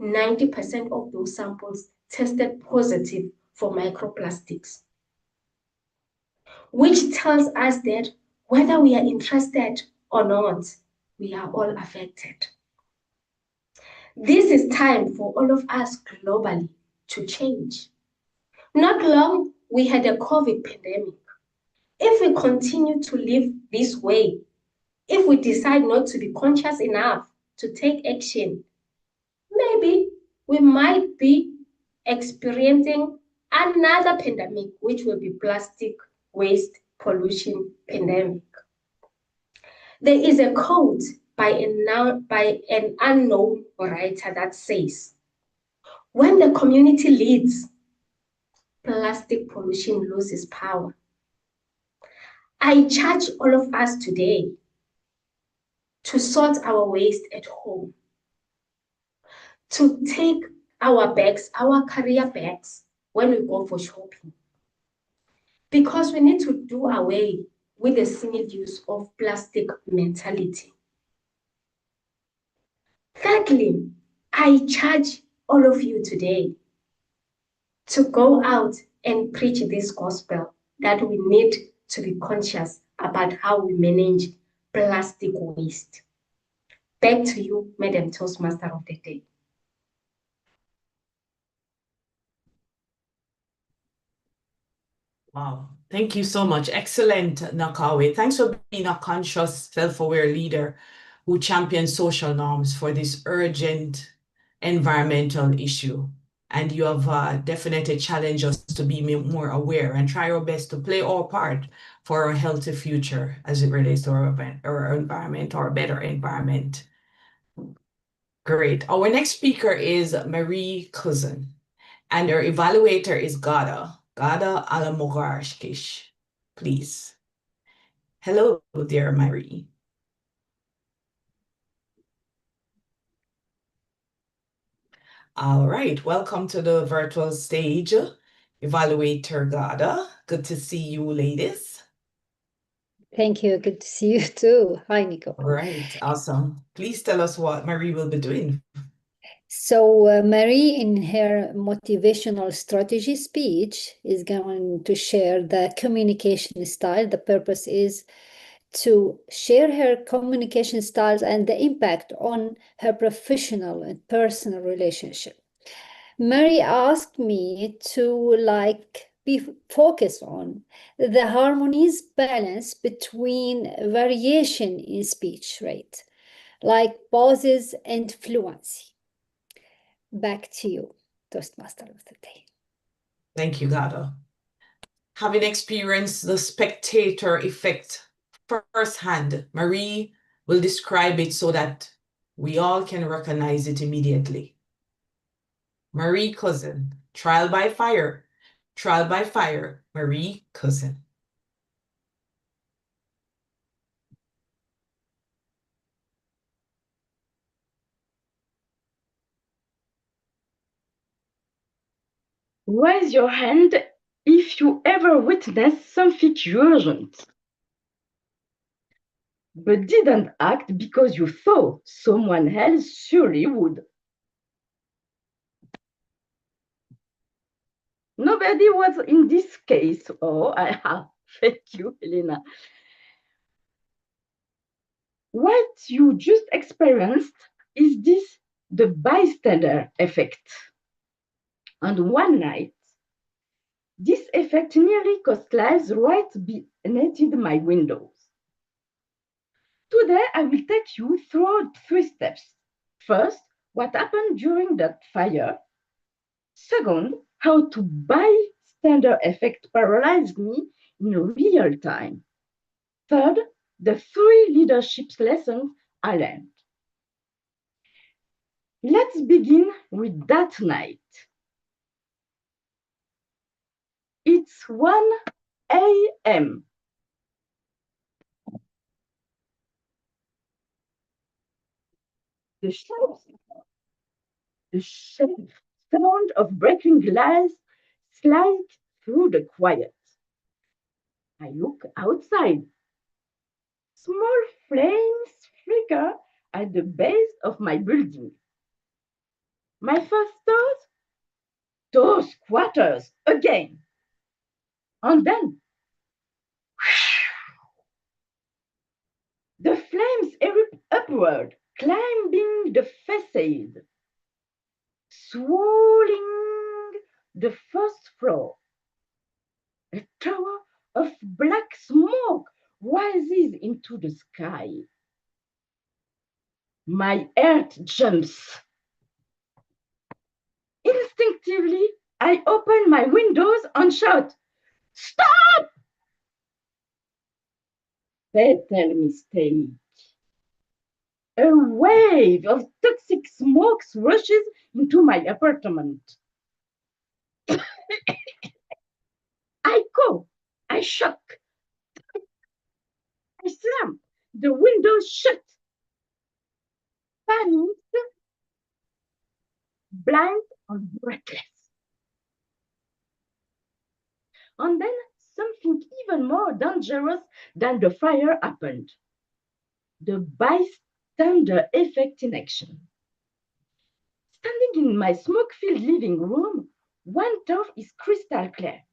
90% of those samples tested positive for microplastics, which tells us that whether we are interested or not, we are all affected. This is time for all of us globally to change. Not long, we had a COVID pandemic. If we continue to live this way, if we decide not to be conscious enough to take action, maybe we might be experiencing another pandemic, which will be plastic waste pollution pandemic. There is a quote by an unknown writer that says, When the community leads, plastic pollution loses power. I charge all of us today to sort our waste at home, to take our bags, our carrier bags, when we go for shopping, because we need to do away with the single use of plastic mentality. Thirdly, I charge all of you today to go out and preach this gospel that we need to be conscious about how we manage plastic waste. Back to you, Madam Toastmaster of the Day. Wow, thank you so much. Excellent, Nocawe. Thanks for being a conscious, self-aware leader who champions social norms for this urgent environmental issue. And you have definitely challenged us to be more aware and try our best to play our part for a healthy future as it relates to our environment, or a better environment. Great. Our next speaker is Marie Cusin, and our evaluator is Guerdah Alamogarshkish. Please. Hello, dear Marie. All right, welcome to the virtual stage, Evaluator Guerdah. Good to see you, ladies. Thank you. Good to see you too. Hi, Nicole. All right, awesome. Please tell us what Marie will be doing. So Marie, in her motivational strategy speech, is going to share the communication style. The purpose is to share her communication styles and the impact on her professional and personal relationship. Mary asked me to be focused on the harmonious balance between variation in speech rate, like pauses and fluency. Back to you, Toastmaster of the Day. Thank you, Guerdah. Having experienced the spectator effect firsthand, Marie will describe it so that we all can recognize it immediately. Marie Cusin, trial by fire, Marie Cusin. Raise your hand if you ever witnessed something urgent, but didn't act because you thought someone else surely would. Nobody was in this case. Oh, I have. Thank you, Elena. What you just experienced is the bystander effect. And one night, this effect nearly cost lives right beneath my windows. Today, I will take you through 3 steps. First, what happened during that fire. Second, how to bystander effect paralyzed me in real time. Third, the 3 leadership lessons I learned. Let's begin with that night. It's 1 a.m. The sharp sound of breaking glass slides through the quiet. I look outside. Small flames flicker at the base of my building. My first thought, those quarters again. And then, the flames erupt upward, climbing the facade, swirling the first floor. A tower of black smoke rises into the sky. My heart jumps. Instinctively, I open my windows and shout, "Stop!" Fatal mistake. A wave of toxic smoke rushes into my apartment. I go, I shock, I slam, the windows shut. Panicked, blind, and breathless. And then something even more dangerous than the fire happened. The bystander effect in action. Standing in my smoke-filled living room, one door is crystal clear.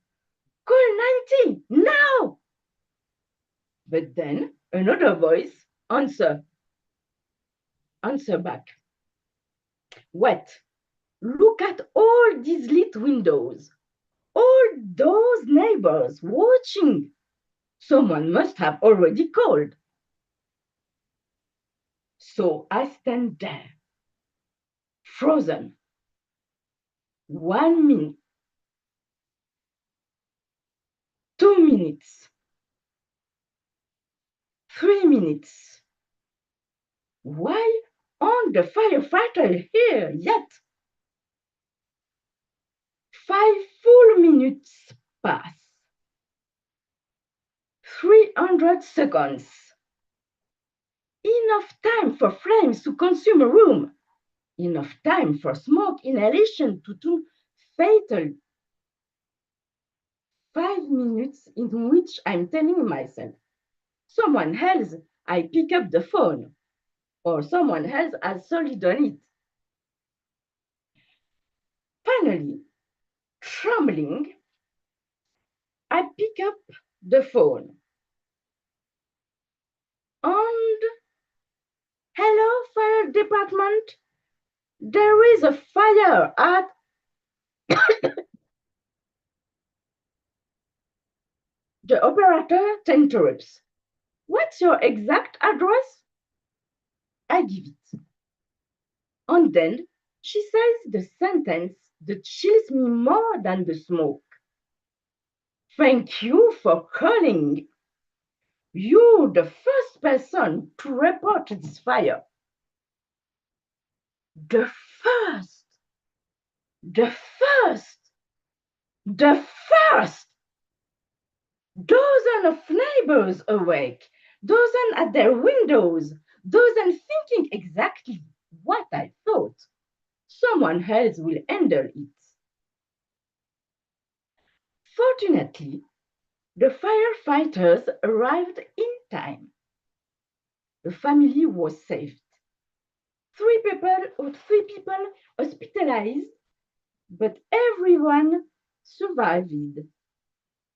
Call 90 now! But then another voice answer back. What? Look at all these lit windows. All those neighbors watching. Someone must have already called. So I stand there, frozen. 1 minute. 2 minutes. 3 minutes. Why aren't the firefighter here yet? 5 full minutes pass. 300 seconds. Enough time for flames to consume a room. Enough time for smoke inhalation to turn fatal. 5 minutes in which I'm telling myself, someone else, I pick up the phone, or someone else has solely done it. Finally, trembling, I pick up the phone. And, hello, fire department. There is a fire at the operator interrupts. What's your exact address? I give it. And then she says the sentence that chills me more than the smoke. Thank you for calling. You're the first person to report this fire. The first. Dozens of neighbors awake, dozens at their windows, dozens thinking exactly what I thought. Someone else will handle it. Fortunately, the firefighters arrived in time. The family was saved. 3 people hospitalized, but everyone survived.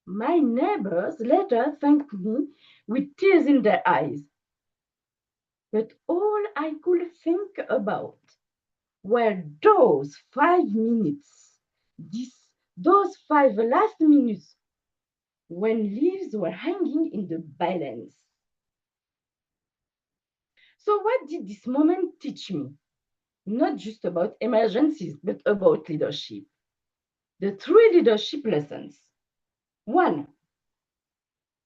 My neighbors later thanked me with tears in their eyes. But all I could think about were those 5 minutes, those 5 last minutes when leaves were hanging in the balance. So what did this moment teach me? Not just about emergencies, but about leadership. The 3 leadership lessons. 1,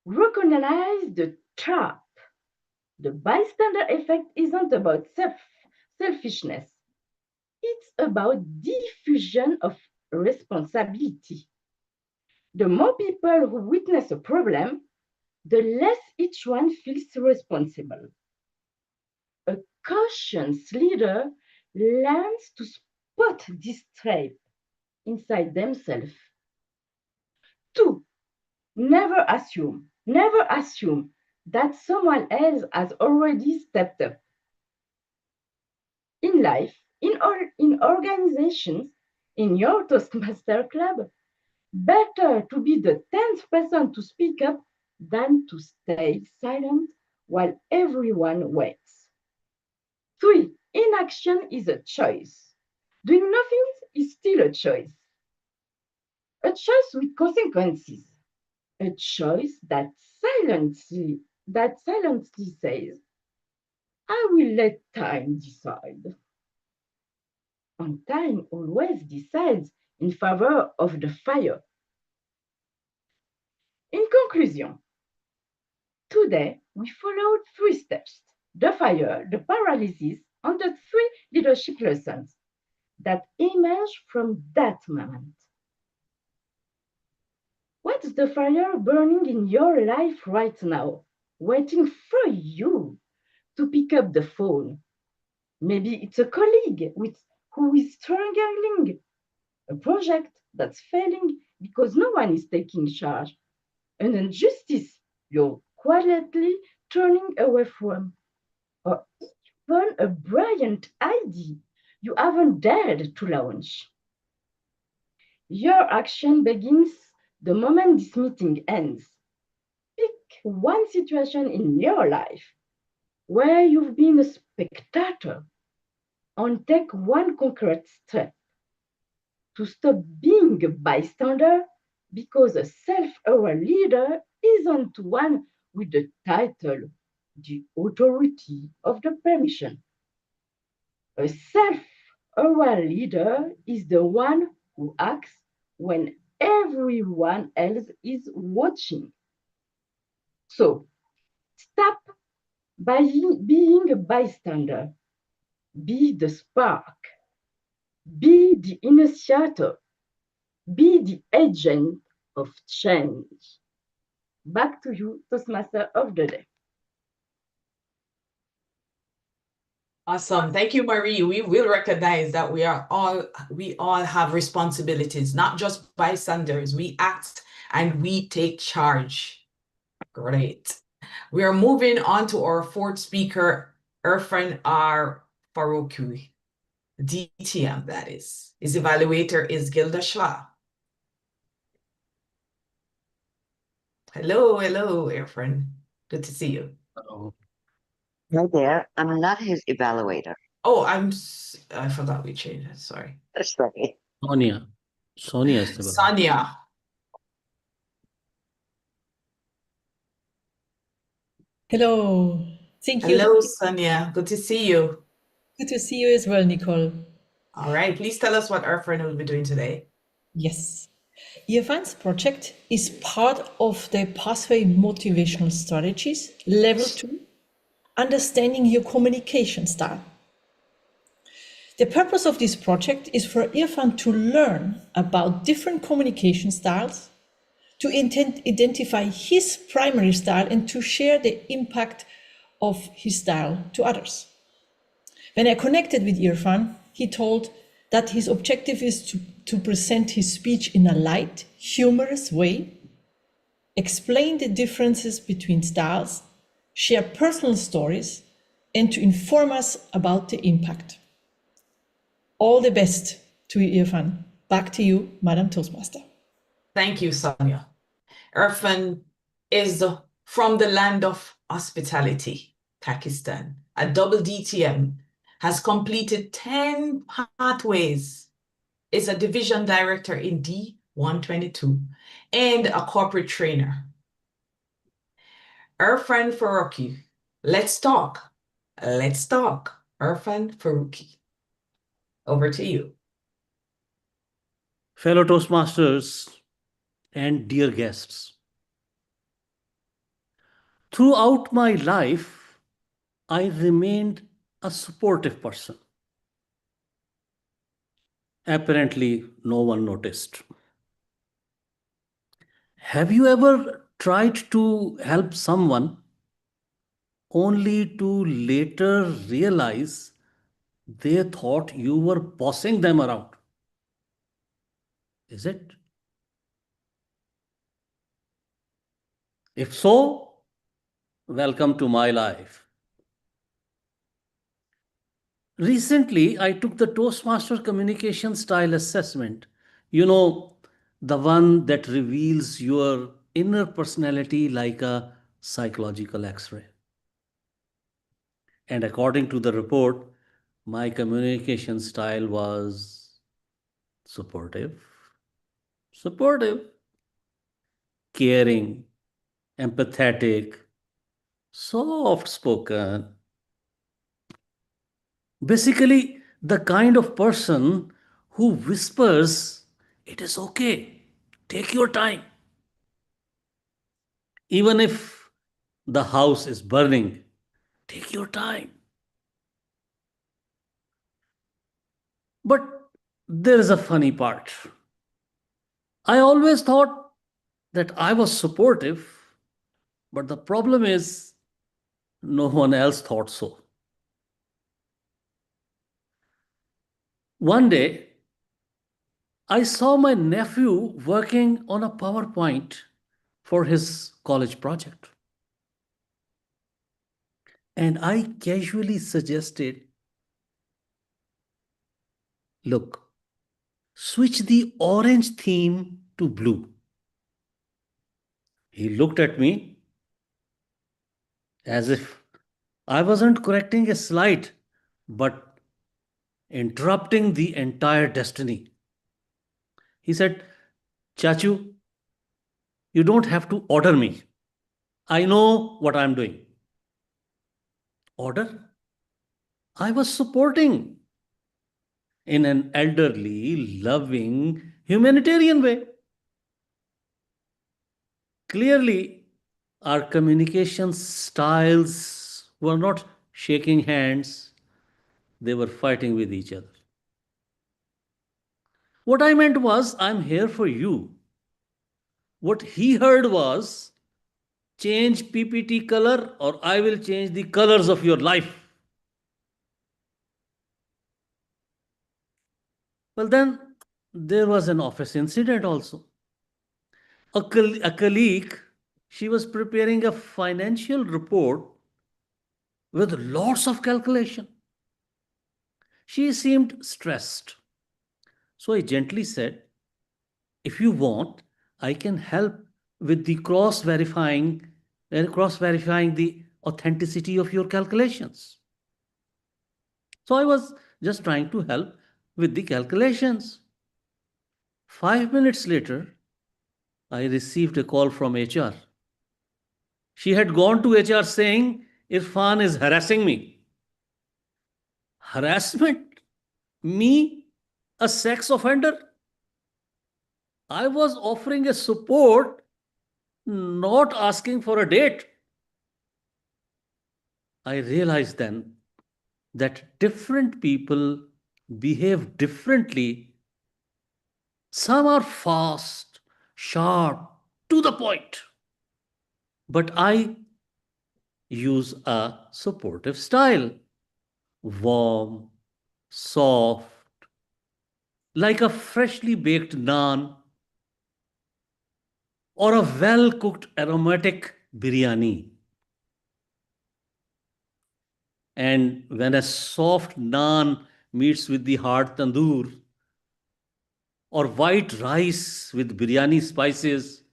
recognize the trap. The bystander effect isn't about selfishness. It's about diffusion of responsibility. The more people who witness a problem, the less each one feels responsible. A cautious leader learns to spot this trap inside themselves. 2, never assume that someone else has already stepped up. In life, in organizations, in your Toastmaster club, better to be the 10th person to speak up than to stay silent while everyone waits. 3, inaction is a choice. Doing nothing is still a choice. A choice with consequences. A choice that silently says, I will let time decide. And time always decides in favor of the fire. In conclusion, today we followed 3 steps. the fire, the paralysis, and the 3 leadership lessons that emerge from that moment. What's the fire burning in your life right now, waiting for you to pick up the phone? Maybe it's a colleague who is struggling, a project that's failing because no one is taking charge, an injustice you're quietly turning away from, or even a brilliant idea you haven't dared to launch. Your action begins the moment this meeting ends. Pick one situation in your life where you've been a spectator and take one concrete step to stop being a bystander, because a self-aware leader isn't one with the title, the authority of the permission. A self-aware leader is the one who acts when everyone else is watching. So stop being a bystander. Be the spark. Be the initiator. Be the agent of change. Back to you, Toastmaster of the Day. Awesome. Thank you, Marie. We will recognize that we all have responsibilities, not just bystanders. We act and we take charge. Great. We are moving on to our fourth speaker, Irfan R. Farooqui. DTM, that is. His evaluator is Guerdah. Hello, Irfan. Good to see you. Hello. Hi there. I'm not his evaluator. Oh, I forgot we changed it. Sorry. Sorry. Sonia is the Sonia. Hello. Thank you. Hello, Sonia. Good to see you. Good to see you as well, Nicole. All right. Please tell us what Irfan will be doing today. Yes. Irfan's project is part of the Pathway Motivational Strategies, Level 2, Understanding Your Communication Style. The purpose of this project is for Irfan to learn about different communication styles, to identify his primary style, and to share the impact of his style to others. When I connected with Irfan, he told that his objective is to present his speech in a light, humorous way, explain the differences between styles, share personal stories, and to inform us about the impact. All the best to Irfan. Back to you, Madam Toastmaster. Thank you, Sonia. Irfan is from the land of hospitality, Pakistan. A double DTM, has completed 10 pathways, is a division director in D122, and a corporate trainer. Irfan Farooqui, let's talk. Let's talk. Irfan Farooqui, over to you. Fellow Toastmasters and dear guests, throughout my life, I remained a supportive person. Apparently, no one noticed. Have you ever tried to help someone only to later realize they thought you were bossing them around? Is it? If so, welcome to my life. Recently, I took the Toastmaster Communication Style Assessment. You know, the one that reveals your inner personality like a psychological X-ray. And according to the report, my communication style was supportive, caring, empathetic, soft-spoken. Basically, the kind of person who whispers, "It is okay, take your time." Even if the house is burning, Take your time. But there is a funny part. I always thought that I was supportive, but the problem is no one else thought so. One day, I saw my nephew working on a PowerPoint for his college project. And I casually suggested, look, switch the orange theme to blue. He looked at me as if I wasn't correcting a slide, but interrupting the entire destiny. He said, Chachu, you don't have to order me. I know what I'm doing. Order? I was supporting in an elderly, loving, humanitarian way. Clearly, our communication styles were not shaking hands, they were fighting with each other. What I meant was, I'm here for you. What he heard was, change PPT color or I will change the colors of your life. Well, then there was an office incident also. A colleague, she was preparing a financial report with lots of calculation. She seemed stressed. So I gently said, if you want, I can help with the cross-verifying the authenticity of your calculations. So I was just trying to help with the calculations. 5 minutes later, I received a call from HR. She had gone to HR saying, Irfan is harassing me. Harassment? Me? A sex offender? I was offering a support, not asking for a date. I realized then that different people behave differently. Some are fast, sharp, to the point. But I use a supportive style, warm, soft, like a freshly baked naan or a well-cooked aromatic biryani. And when a soft naan meets with the hard tandoor or white rice with biryani spices,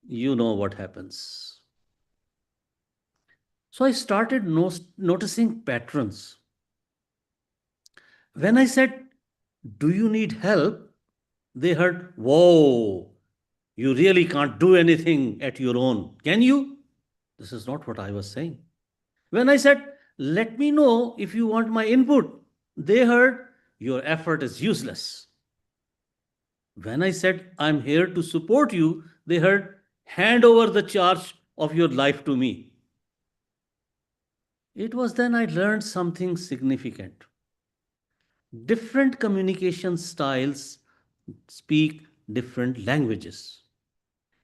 you know what happens. So I started noticing patterns. When I said, do you need help? They heard, whoa, you really can't do anything at your own, can you? This is not what I was saying. When I said, let me know if you want my input, they heard, your effort is useless. When I said, I'm here to support you, they heard, hand over the charge of your life to me. It was then I learned something significant. Different communication styles speak different languages,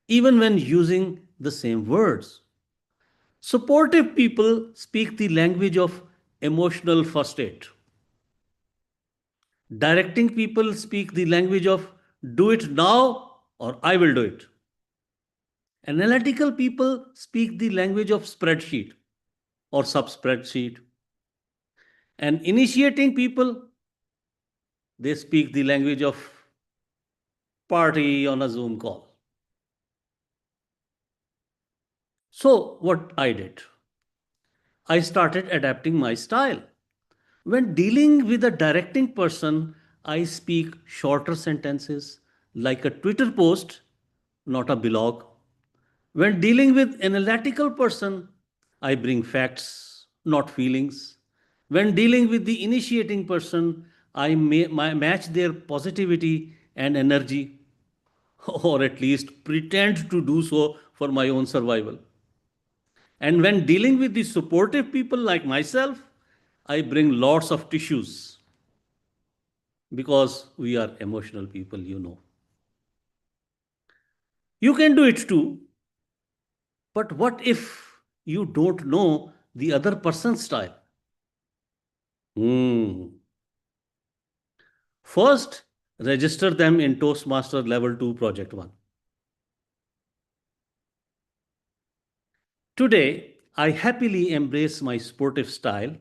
even when using the same words. Supportive people speak the language of emotional first aid. Directing people speak the language of do it now or I will do it. Analytical people speak the language of spreadsheet or sub-spreadsheet. And initiating people, they speak the language of party on a Zoom call. So what I did, I started adapting my style. When dealing with a directing person, I speak shorter sentences like a Twitter post, not a blog. When dealing with an analytical person, I bring facts, not feelings. When dealing with the initiating person, I match their positivity and energy, or at least pretend to do so for my own survival. And when dealing with the supportive people like myself, I bring lots of tissues because we are emotional people, you know. You can do it too. But what if you don't know the other person's style? First, register them in Toastmaster Level 2 Project 1. Today, I happily embrace my sportive style.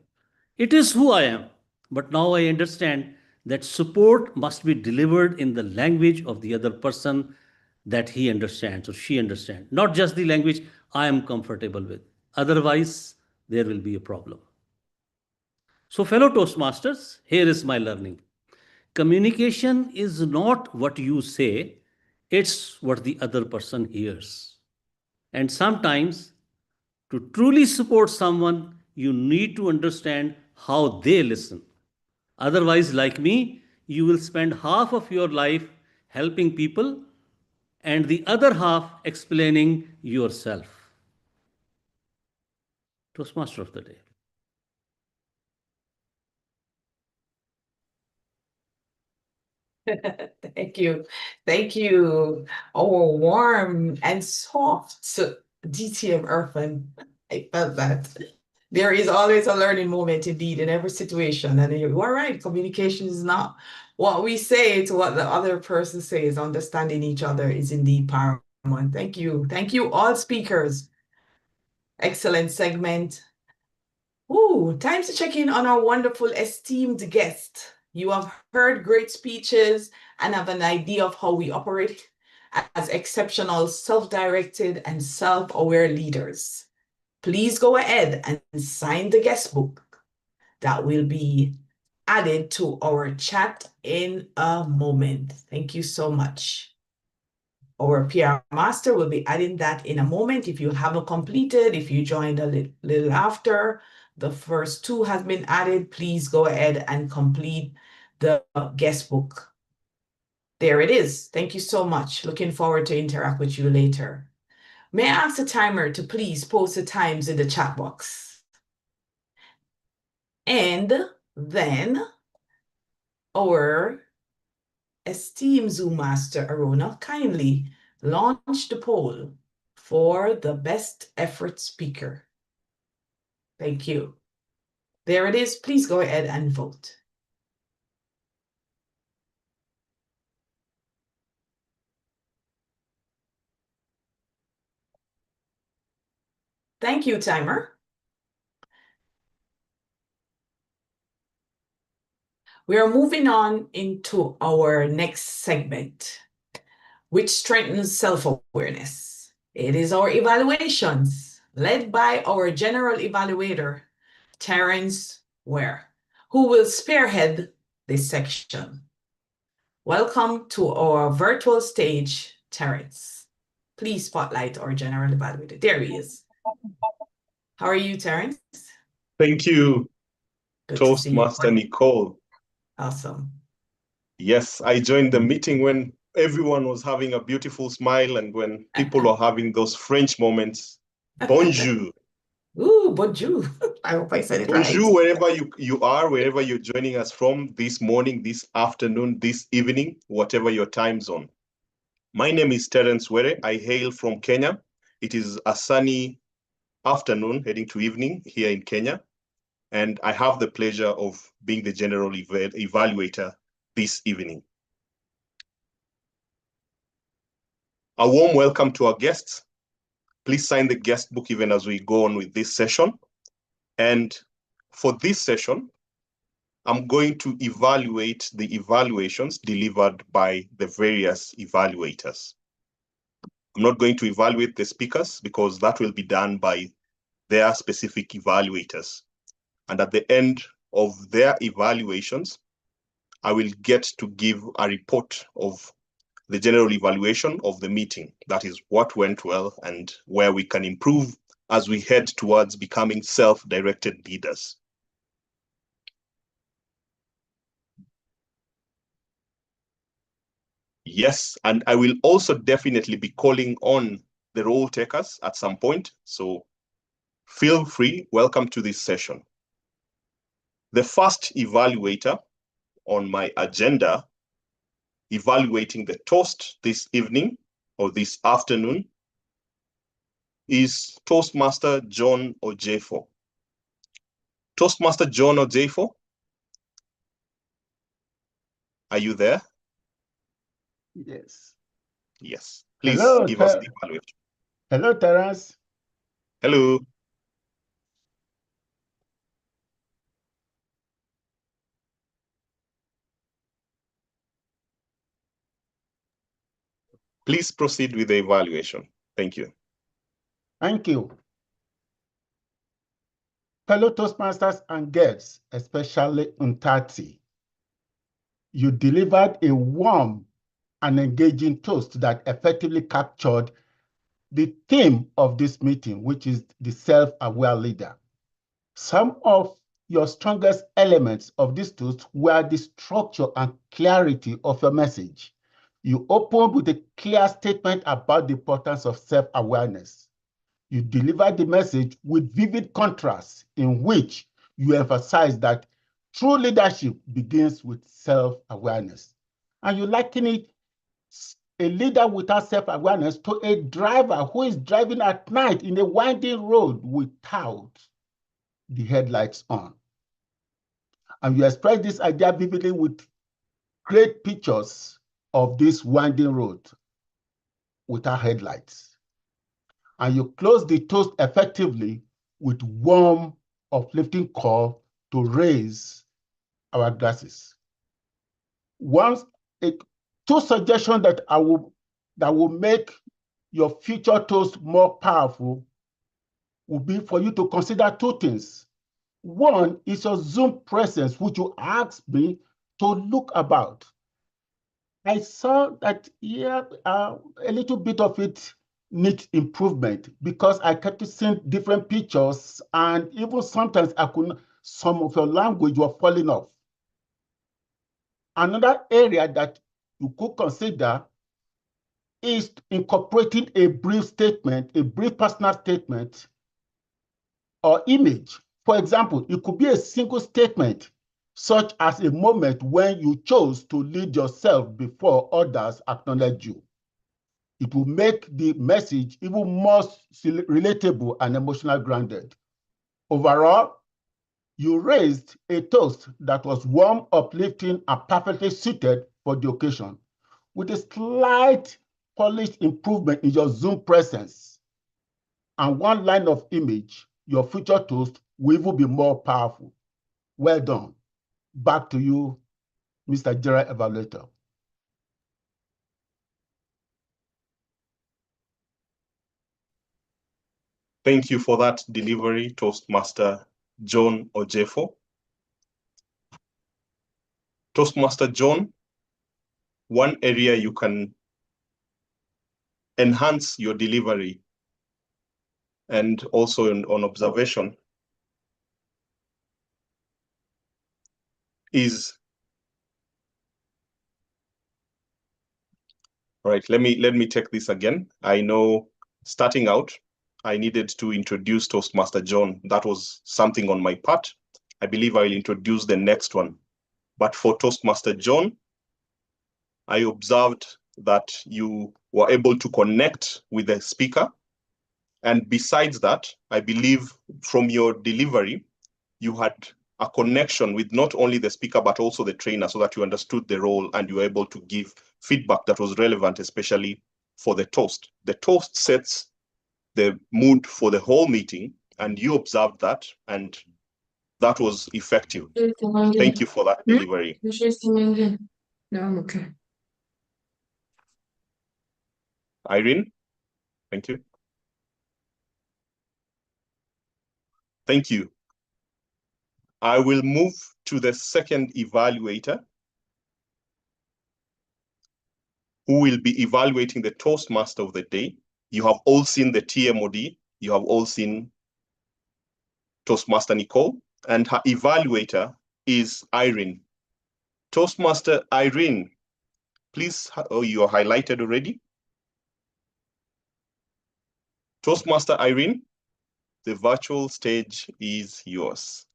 It is who I am. But now I understand that support must be delivered in the language of the other person that he understands or she understands, not just the language I am comfortable with. Otherwise, there will be a problem. So, fellow Toastmasters, here is my learning. Communication is not what you say, it's what the other person hears. And sometimes, to truly support someone, you need to understand how they listen. Otherwise, like me, you will spend half of your life helping people and the other half explaining yourself. Toastmaster of the day. Thank you. Thank you. Oh, warm and soft DTM Irfan. I felt that. There is always a learning moment indeed in every situation. And you are right, communication is not what we say to what the other person says. Understanding each other is indeed paramount. Thank you. Thank you, all speakers. Excellent segment. Ooh, time to check in on our wonderful esteemed guest. You have heard great speeches and have an idea of how we operate as exceptional, self-directed, and self-aware leaders. Please go ahead and sign the guest book that will be added to our chat in a moment. Thank you so much. Our PR master will be adding that in a moment. If you haven't completed, if you joined a little after, the first two has been added, please go ahead and complete the guest book. There it is. Thank you so much. Looking forward to interact with you later. May I ask the timer to please post the times in the chat box? And then our esteemed Zoom master, Arona, kindly launch the poll for the best effort speaker. Thank you. There it is. Please go ahead and vote. Thank you, timer. We are moving on into our next segment, which strengthens self-awareness. It is our evaluations, led by our general evaluator, Terrence, who will spearhead this section. Welcome to our virtual stage, Terrence. Please spotlight our general evaluator. There he is. How are you, Terrence? Thank you, Toastmaster Nicole. Awesome. Yes, I joined the meeting when everyone was having a beautiful smile and when people were having those French moments. Bonjour. Ooh, bonjour. I hope I said it right. Bonjour, wherever you are, wherever you're joining us from this morning, this afternoon, this evening, whatever your time zone. My name is Terrence Were. I hail from Kenya. It is a sunny afternoon heading to evening here in Kenya. And I have the pleasure of being the general evaluator this evening. A warm welcome to our guests. Please sign the guest book even as we go on with this session. And for this session, I'm going to evaluate the evaluations delivered by the various evaluators. I'm not going to evaluate the speakers because that will be done by their specific evaluators. And at the end of their evaluations, I will get to give a report of the general evaluation of the meeting. That is what went well and where we can improve as we head towards becoming self-directed leaders. Yes, and I will also definitely be calling on the role takers at some point. So Feel free, welcome to this session. The first evaluator on my agenda, evaluating the toast this evening or this afternoon, is Toastmaster John Ojeifo. Toastmaster John Ojeifo, are you there? Yes. Yes. Please Hello, give us the evaluation. Hello, Terrence. Hello. Please proceed with the evaluation. Thank you. Thank you. Fellow Toastmasters and guests, especially Nthati, you delivered a warm and engaging toast that effectively captured the theme of this meeting, which is the self-aware leader. Some of your strongest elements of this toast were the structure and clarity of your message. You opened with a clear statement about the importance of self-awareness. You delivered the message with vivid contrast in which you emphasize that true leadership begins with self-awareness. And you liken it, a leader without self-awareness, to a driver who is driving at night in a winding road without the headlights on. And you express this idea vividly with great pictures of this winding road without headlights. And you close the toast effectively with warm, uplifting call to raise our glasses. Two suggestions that will make your future toast more powerful would be for you to consider two things. One is your Zoom presence, which you asked me to look about. I saw that a little bit of it needs improvement because I kept seeing different pictures, and even sometimes some of your language were falling off. Another area that you could consider is incorporating a brief statement, a brief personal statement or image. For example, it could be a single statement, such as a moment when you chose to lead yourself before others acknowledge you. It will make the message even more relatable and emotional grounded. Overall, you raised a toast that was warm, uplifting, and perfectly suited for the occasion, with a slight polished improvement in your Zoom presence and one line of image. Your future toast will even be more powerful. Well done. Back to you, Mr. General Evaluator. Thank you for that delivery, Toastmaster John Ojeifo. Toastmaster John, one area you can enhance your delivery and also on observation is, right, let me take this again. I know starting out, I needed to introduce Toastmaster John. That was something on my part. I believe I will introduce the next one. But for Toastmaster John, I observed that you were able to connect with the speaker. And besides that, I believe from your delivery, you had a connection with not only the speaker, but also the trainer, so that you understood the role and you were able to give feedback that was relevant, especially for the toast. The toast sets the mood for the whole meeting, and you observed that, and that was effective. Thank you for that delivery. No, I'm okay. Irene, thank you. Thank you. I will move to the second evaluator, who will be evaluating the Toastmaster of the day. You have all seen the TMOD. You have all seen Toastmaster Nicole, and her evaluator is Irene. Toastmaster Irene, please, oh, you are highlighted already. Toastmaster Irene. the virtual stage is yours.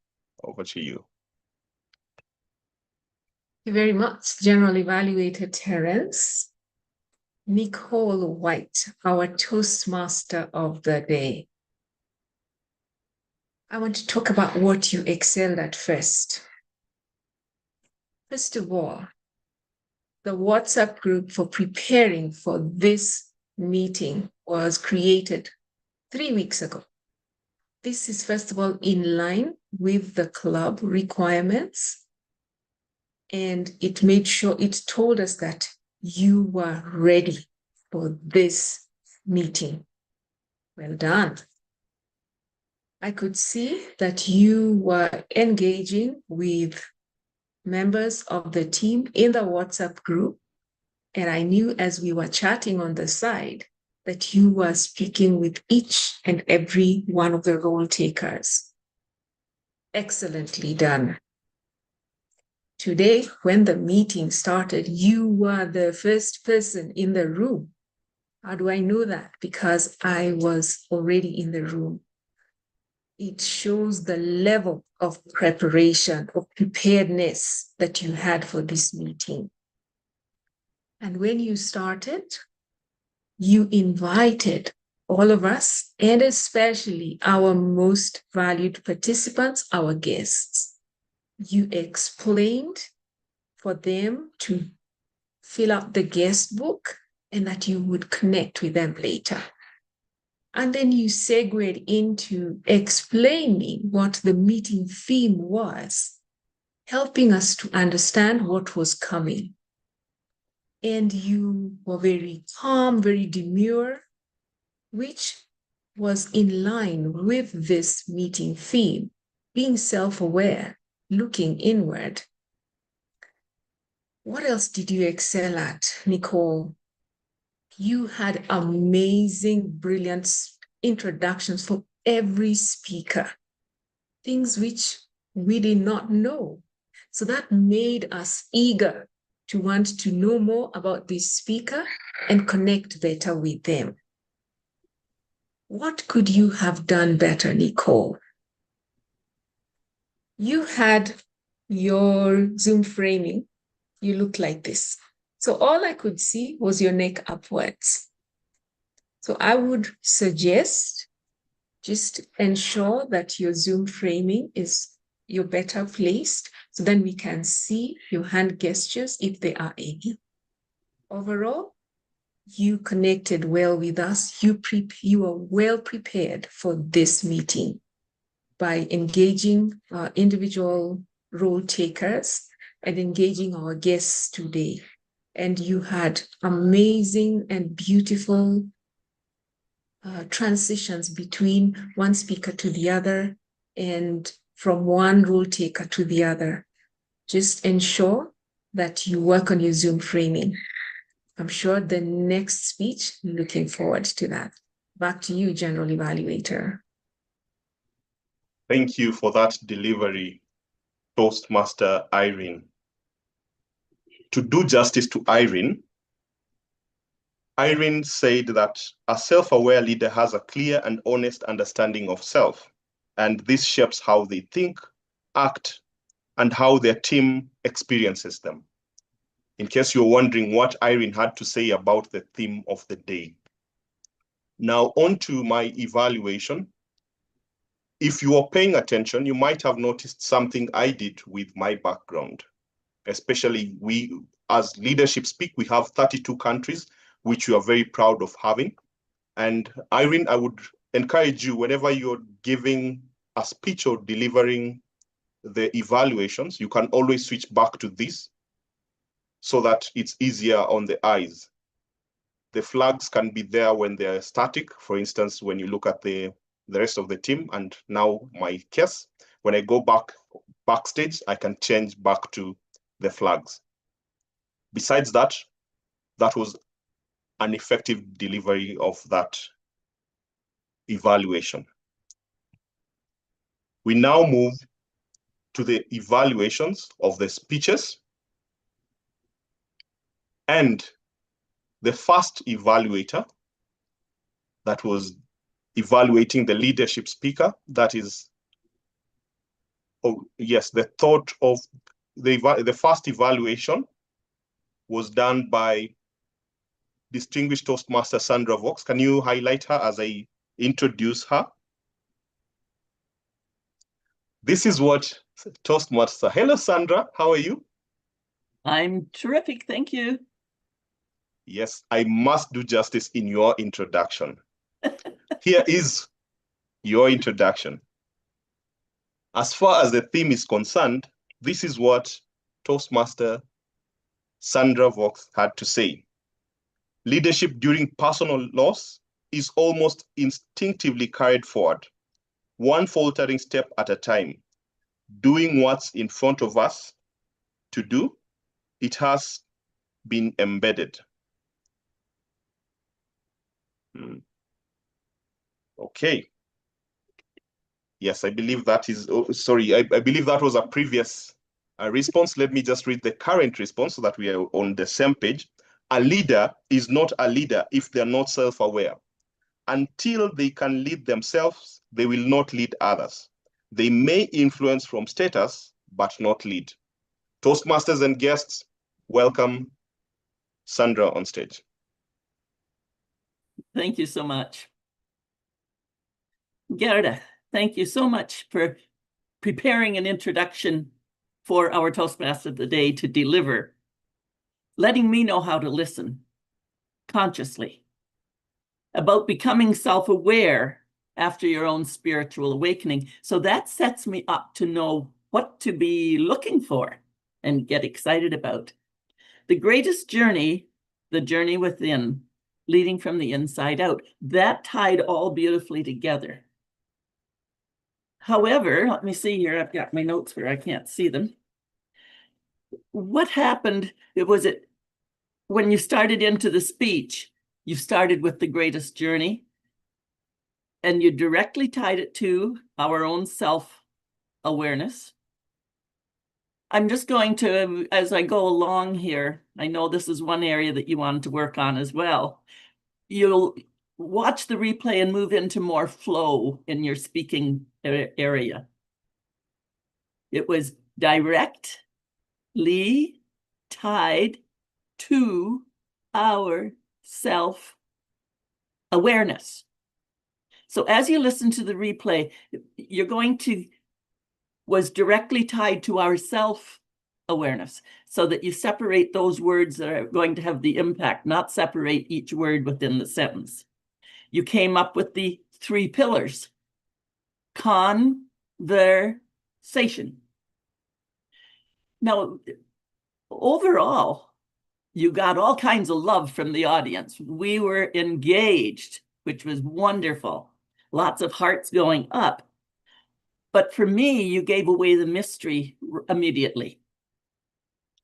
Over to you. Thank you very much, General Evaluator Terrence. Nicole Whyte, our Toastmaster of the day. I want to talk about what you excelled at first. First of all, the WhatsApp group for preparing for this meeting was created 3 weeks ago. This is, first of all, in line with the club requirements. And it made sure, it told us that you were ready for this meeting. Well done. I could see that you were engaging with members of the team in the WhatsApp group. And I knew as we were chatting on the side that you were speaking with each and every one of the role takers. Excellently done. Today, when the meeting started, you were the first person in the room. How do I know that? Because I was already in the room. It shows the level of preparation, of preparedness that you had for this meeting. And when you started, you invited all of us, and especially our most valued participants, our guests. You explained for them to fill out the guest book and that you would connect with them later. And then you segued into explaining what the meeting theme was, helping us to understand what was coming. And you were very calm, very demure, which was in line with this meeting theme, being self-aware, looking inward. What else did you excel at, Nicole? You had amazing, brilliant introductions for every speaker, things which we did not know. So that made us eager to want to know more about this speaker and connect better with them. What could you have done better, Nicole? You had your Zoom framing. You look like this. So all I could see was your neck upwards. So I would suggest just ensure that your Zoom framing is you're better placed so then we can see your hand gestures if there are any. Overall, you connected well with us. You are well prepared for this meeting by engaging individual role takers and engaging our guests today. And you had amazing and beautiful transitions between one speaker to the other and from one role taker to the other. Just ensure that you work on your Zoom framing. I'm sure the next speech, looking forward to that. Back to you, General Evaluator. Thank you for that delivery, Toastmaster Irene. To do justice to Irene said that a self-aware leader has a clear and honest understanding of self, and this shapes how they think, act, and how their team experiences them. In case you're wondering what Irene had to say about the theme of the day. Now on to my evaluation. If you are paying attention, you might have noticed something I did with my background. Especially we, as leadership speak, we have 32 countries, which we are very proud of having. And Irene, I would encourage you, whenever you're giving a speech or delivering the evaluations, you can always switch back to this so that it's easier on the eyes. The flags can be there when they're static. For instance, when you look at the rest of the team, and now my case, when I go backstage, I can change back to the flags. Besides that, that was an effective delivery of that evaluation. We now move to the evaluations of the speeches. And the first evaluator, that was evaluating the leadership speaker. That is, oh yes, the thought of the first evaluation was done by distinguished Toastmaster Sandra Valks. Can you highlight her as I introduce her? This is what Toastmaster. Hello, Sandra. How are you? I'm terrific. Thank you. Yes, I must do justice in your introduction. Here is your introduction. As far as the theme is concerned, this is what Toastmaster Sandra Valks had to say. Leadership during personal loss is almost instinctively carried forward, one faltering step at a time, doing what's in front of us to do. It has been embedded. Okay. Yes, I believe that is, oh, sorry, I believe that was a previous response. Let me just read the current response so that we are on the same page. A leader is not a leader if they're not self-aware. Until they can lead themselves, they will not lead others. They may influence from status, but not lead. Toastmasters and guests, welcome Sandra on stage. Thank you so much. Guerdah, thank you so much for preparing an introduction for our Toastmaster of the day to deliver, letting me know how to listen consciously, about becoming self-aware after your own spiritual awakening. So that sets me up to know what to be looking for and get excited about. The greatest journey, the journey within, leading from the inside out, that tied all beautifully together. However, let me see here, I've got my notes where I can't see them. What happened, when you started into the speech, you started with the greatest journey, and you directly tied it to our own self-awareness. I'm just going to, as I go along here, I know this is one area that you wanted to work on as well. You'll watch the replay and move into more flow in your speaking area. It was directly tied to our self-awareness. So as you listen to the replay, you're going to, was directly tied to our self-awareness, so that you separate those words that are going to have the impact, not separate each word within the sentence. You came up with the 3 pillars. Conversation. Now, overall, you got all kinds of love from the audience. We were engaged, which was wonderful. Lots of hearts going up. But for me, you gave away the mystery immediately.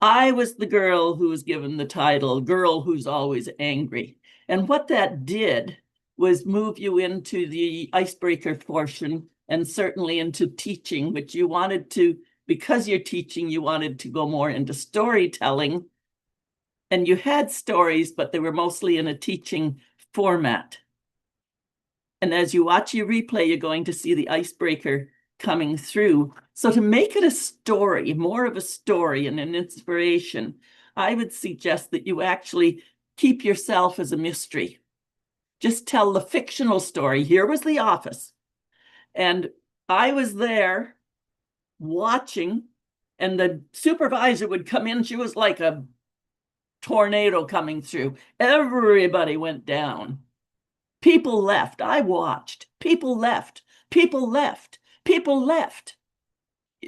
I was the girl who was given the title, Girl Who's Always Angry. And what that did was move you into the icebreaker portion, and certainly into teaching, which you wanted to, because you're teaching, you wanted to go more into storytelling. And you had stories, but they were mostly in a teaching format. And as you watch your replay, you're going to see the icebreaker coming through. So to make it a story, more of a story and an inspiration, I would suggest that you actually keep yourself as a mystery. Just tell the fictional story. Here was the office, and I was there watching, and the supervisor would come in. She was like a tornado coming through. Everybody went down. People left. I watched. People left. People left. People left.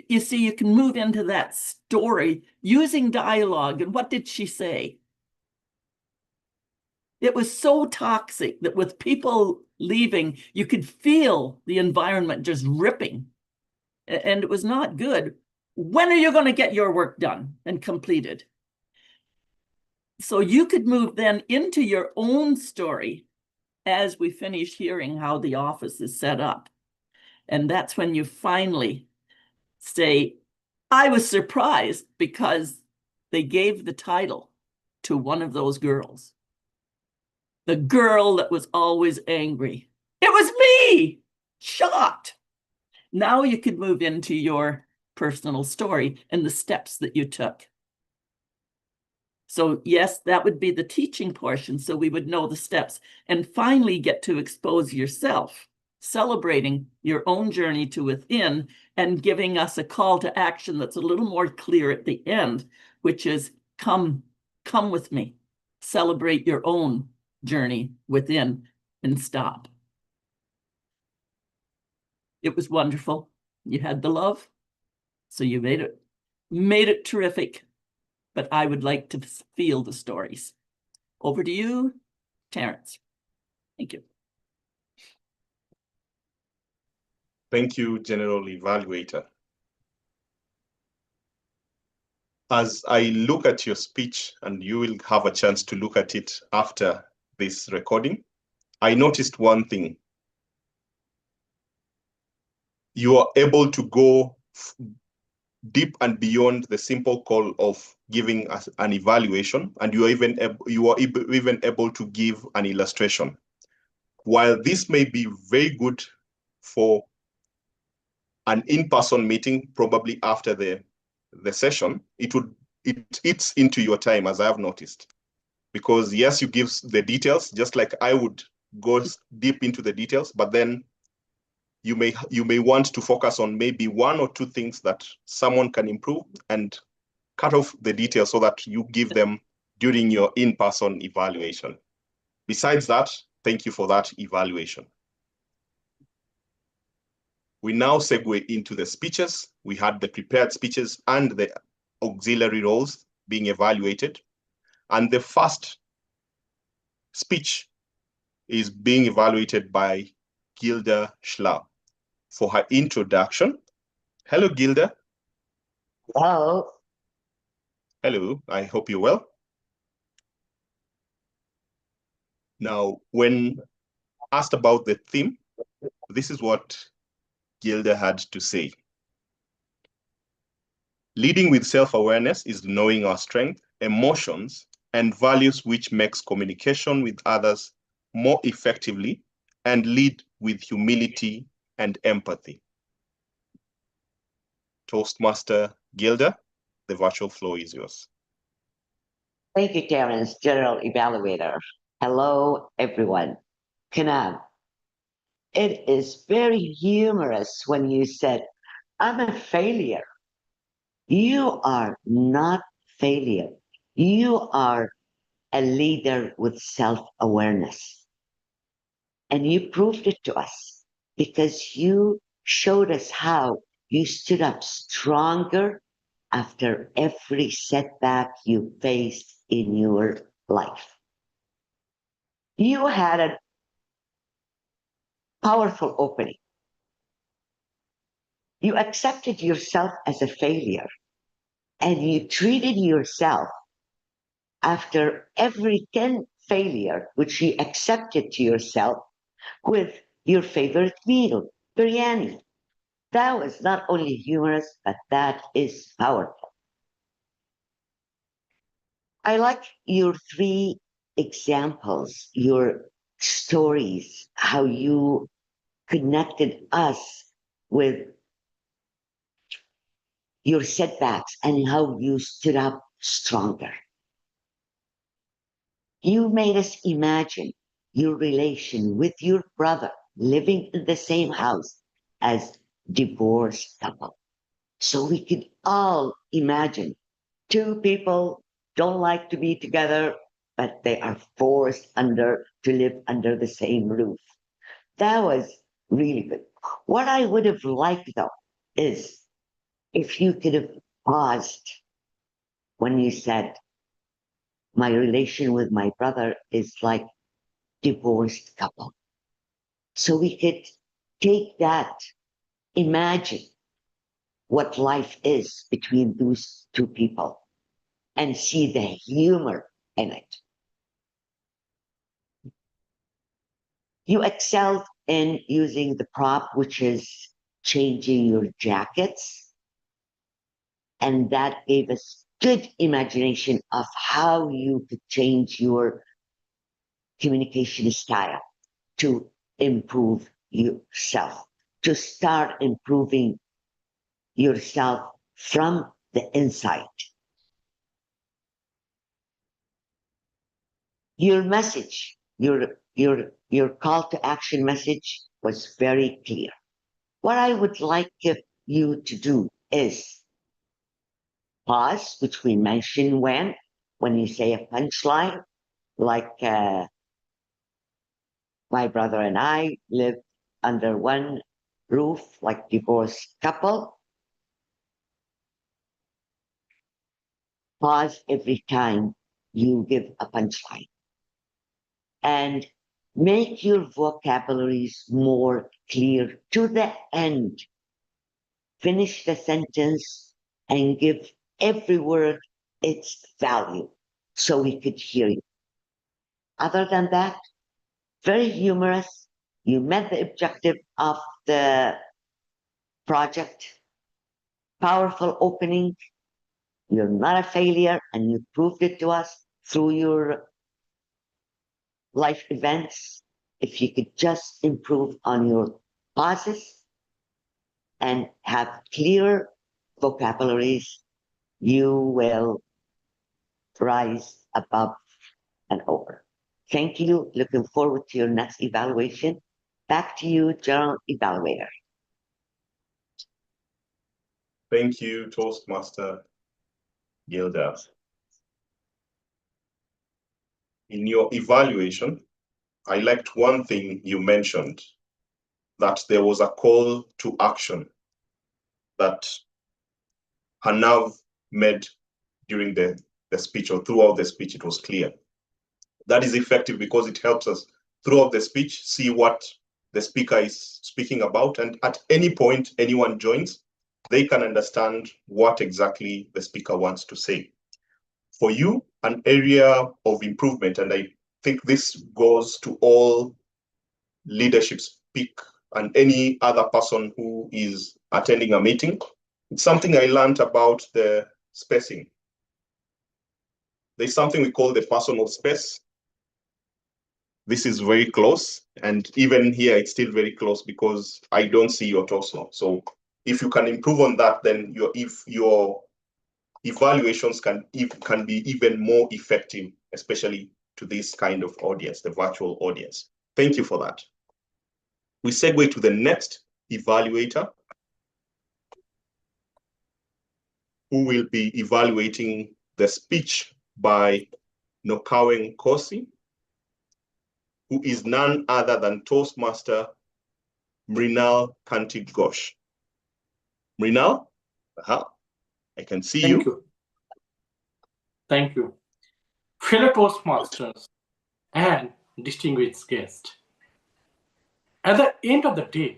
You see, you can move into that story using dialogue. And what did she say? It was so toxic that with people leaving, you could feel the environment just ripping. And it was not good. When are you going to get your work done and completed? So you could move then into your own story as we finish hearing how the office is set up. And that's when you finally say, I was surprised because they gave the title to one of those girls. The girl that was always angry. It was me! Shocked. Now you can move into your personal story and the steps that you took. So yes, that would be the teaching portion, so we would know the steps and finally get to expose yourself, celebrating your own journey to within and giving us a call to action that's a little more clear at the end, which is come with me, celebrate your own journey within and stop. It was wonderful. You had the love, so you made it terrific. But I would like to feel the stories. Over to you, Terrence. Thank you. Thank you, General Evaluator. As I look at your speech, and you will have a chance to look at it after this recording, I noticed one thing. You are able to go deep and beyond the simple call of giving us an evaluation, and you are even able to give an illustration. While this may be very good for an in-person meeting, probably after the session, it eats into your time, as I have noticed. Because yes, you give the details, just like I would go deep into the details, but then you may want to focus on maybe one or two things that someone can improve and cut off the details so that you give them during your in-person evaluation. Besides that, thank you for that evaluation. We now segue into the speeches. We had the prepared speeches and the auxiliary roles being evaluated. And the first speech is being evaluated by Guerdah for her introduction. Hello, Guerdah. Hello. Hello, I hope you're well. Now, when asked about the theme, this is what Guerdah had to say. Leading with self-awareness is knowing our strength, emotions, and values, which makes communication with others more effectively and lead with humility and empathy. Toastmaster Guerdah, the virtual floor is yours. Thank you, Terrence, General Evaluator. Hello, everyone. Kanav, it is very humorous when you said, I'm a failure. You are not failure. You are a leader with self-awareness. And you proved it to us because you showed us how you stood up stronger after every setback you faced in your life. You had a powerful opening. You accepted yourself as a failure, and you treated yourself after every 10 failure, which you accepted to yourself, with your favorite meal, biryani. That was not only humorous, but that is powerful. I like your 3 examples, your stories, how you connected us with your setbacks and how you stood up stronger. You made us imagine your relation with your brother living in the same house as divorced couple. So we could all imagine 2 people don't like to be together, but they are forced to live under the same roof. That was really good. What I would have liked, though, is if you could have paused when you said, my relation with my brother is like divorced couple. So we could take that, imagine what life is between those 2 people and see the humor in it. You excelled in using the prop, which is changing your jackets. And that gave us good imagination of how you could change your communication style to improve yourself, to start improving yourself from the inside. Your message, your call to action message was very clear. What I would like you to do is pause, which we mentioned when you say a punchline, like my brother and I lived under one roof, like divorced couple. Pause every time you give a punchline. And make your vocabularies more clear to the end. Finish the sentence and give every word its value so we could hear you. Other than that, very humorous. You met the objective of the project. Powerful opening. You're not a failure, and you proved it to us through your life events. If you could just improve on your pauses and have clear vocabularies, you will rise above and over. Thank you. Looking forward to your next evaluation. Back to you, General Evaluator. Thank you, Toastmaster Guerdah. In your evaluation, I liked one thing you mentioned, that there was a call to action that Kanav made during the speech, or throughout the speech. It was clear. That is effective because it helps us throughout the speech see what the speaker is speaking about, and at any point anyone joins, they can understand what exactly the speaker wants to say. For you, an area of improvement, and I think this goes to all leadership speak and any other person who is attending a meeting, it's something I learned about the spacing. There's something we call the personal space. This is very close, and even here it's still very close because I don't see your torso. So if you can improve on that, then your evaluations can be even more effective, especially to this kind of audience, the virtual audience. Thank you for that. We segue to the next evaluator, who will be evaluating the speech by Nocawe Nkosi, who is none other than Toastmaster Mrinal Kanti-Ghosh. Mrinal, I can see you. Thank you. Thank you. Fellow Toastmasters and distinguished guests, at the end of the day,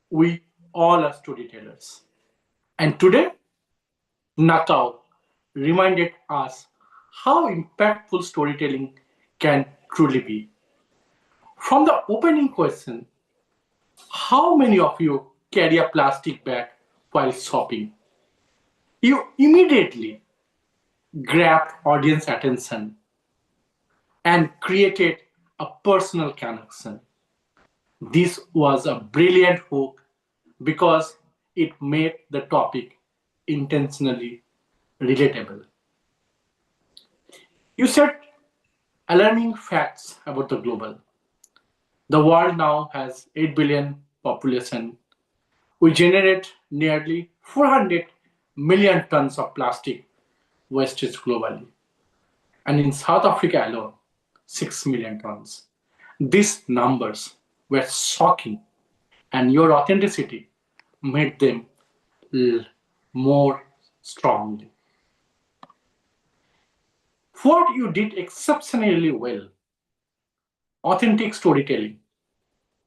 we all are storytellers. And today, Nocawe reminded us how impactful storytelling can truly be. From the opening question, how many of you carry a plastic bag while shopping? You immediately grabbed audience attention and created a personal connection. This was a brilliant hook because it made the topic intentionally relatable. You said alarming facts about the global. The world now has 8 billion population. We generate nearly 400 million tons of plastic wastage globally. And in South Africa alone, 6 million tons. These numbers were shocking, and your authenticity made them more strongly. What you did exceptionally well, authentic storytelling.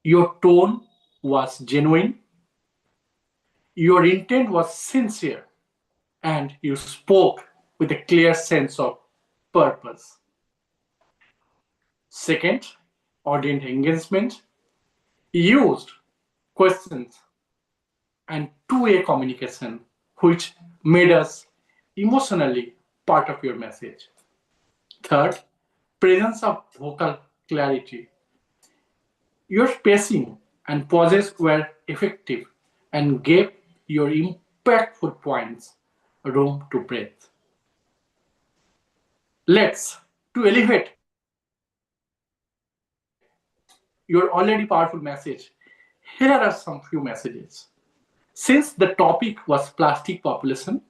Your tone was genuine, your intent was sincere, and you spoke with a clear sense of purpose. Second, audience engagement. Used questions and two-way communication, which made us emotionally part of your message. Third, presence of vocal clarity. Your spacing and pauses were effective and gave your impactful points room to breathe. To elevate your already powerful message, here are some few messages. Since the topic was plastic population,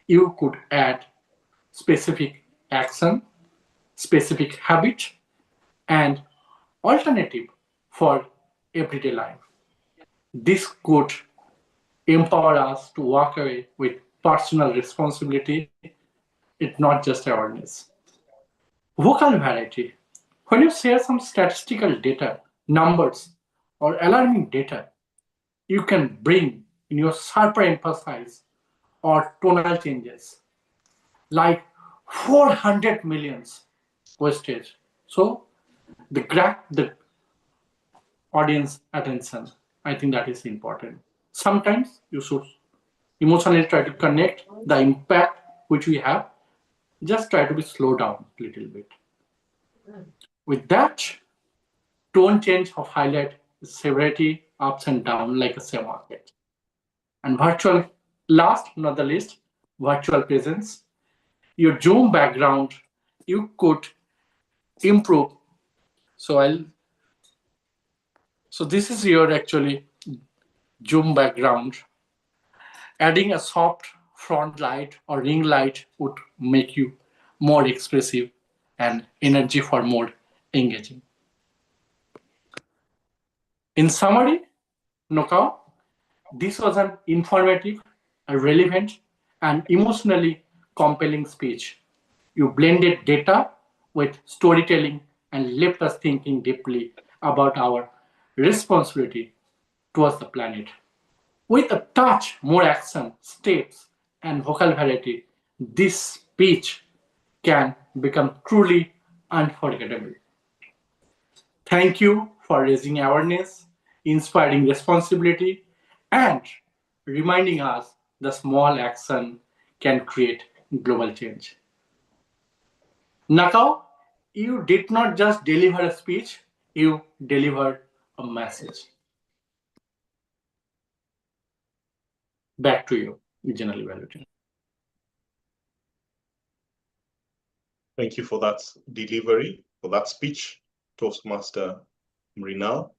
you could add specific action, specific habit, and alternative for everyday life. This could empower us to walk away with personal responsibility. It's not just awareness. Vocal variety. When you share some statistical data, numbers, or alarming data, you can bring in your sharper emphasis or tonal changes, like 400 millions wastage. So grab the audience attention. I think that is important. Sometimes you should emotionally try to connect the impact which we have. Just try to be slow down a little bit. With that, tone change of highlight severity ups and down like a share market. And virtual, last not the least, virtual presence. Your Zoom background, you could improve. So this is your actually Zoom background. Adding a soft front light or ring light would make you more expressive and energy for more engaging. In summary, Nocawe, this was an informative, relevant, and emotionally compelling speech. You blended data with storytelling and left us thinking deeply about our responsibility towards the planet. With a touch more action, steps, and vocal variety, this speech can become truly unforgettable. Thank you for raising awareness, inspiring responsibility, and reminding us the small action can create global change. Nocawe, you did not just deliver a speech, you delivered a message. Back to you, Regional Evaluator. Thank you for that delivery, for that speech, Toastmaster Mrinal.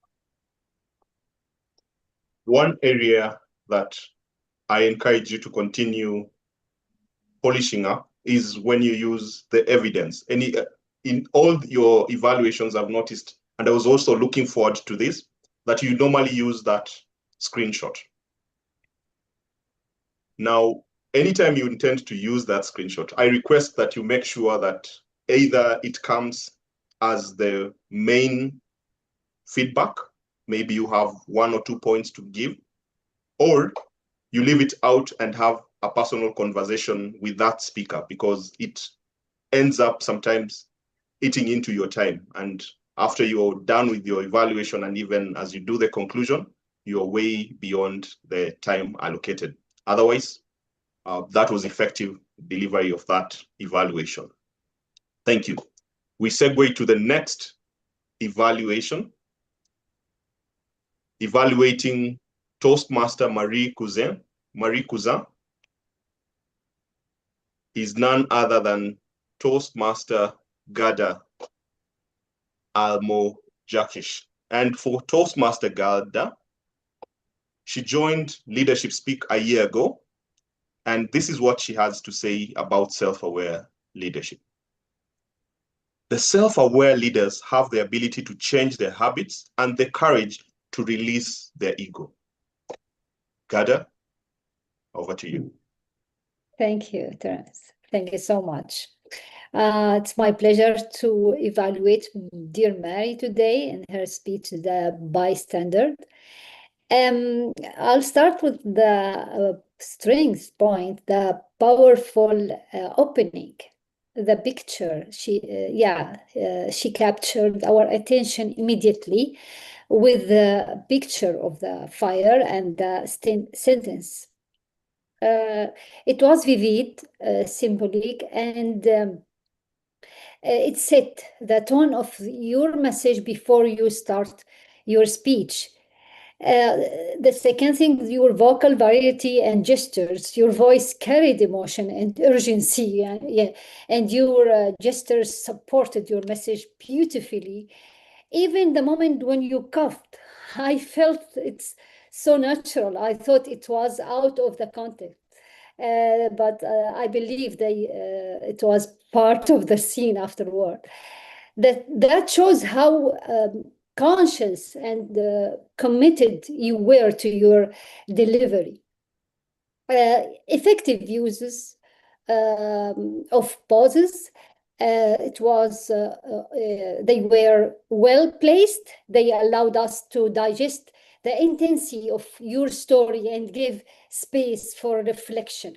One area that I encourage you to continue polishing up is when you use the evidence. In all your evaluations, I've noticed, and I was also looking forward to this, that you normally use that screenshot. Now, anytime you intend to use that screenshot, I request that you make sure that either it comes as the main feedback, maybe you have 1 or 2 points to give, or you leave it out and have a personal conversation with that speaker, because it ends up sometimes eating into your time. And after you're done with your evaluation, and even as you do the conclusion, you're way beyond the time allocated. Otherwise, that was effective delivery of that evaluation. Thank you. We segue to the next evaluation. Evaluating Toastmaster Marie Cusin. Marie Cusin is none other than Toastmaster Guerdah Almo-Jakish. And for Toastmaster Guerdah, she joined Leadership Speak a year ago, and this is what she has to say about self-aware leadership. The self-aware leaders have the ability to change their habits and the courage to release their ego. Guerdah, over to you. Thank you, Terrence. Thank you so much. It's my pleasure to evaluate dear Mary today in her speech, The Bystander. I'll start with the strength point, the powerful opening, the picture. She captured our attention immediately with the picture of the fire and the sentence. It was vivid, symbolic, and it set the tone of your message before you start your speech. The second thing, your vocal variety and gestures. Your voice carried emotion and urgency, and your gestures supported your message beautifully. Even the moment when you coughed, I felt it's so natural. I thought it was out of the context. But I believe it was part of the scene afterward. That shows how conscious and committed you were to your delivery. Effective uses of pauses. They were well placed. They allowed us to digest the intensity of your story and give space for reflection.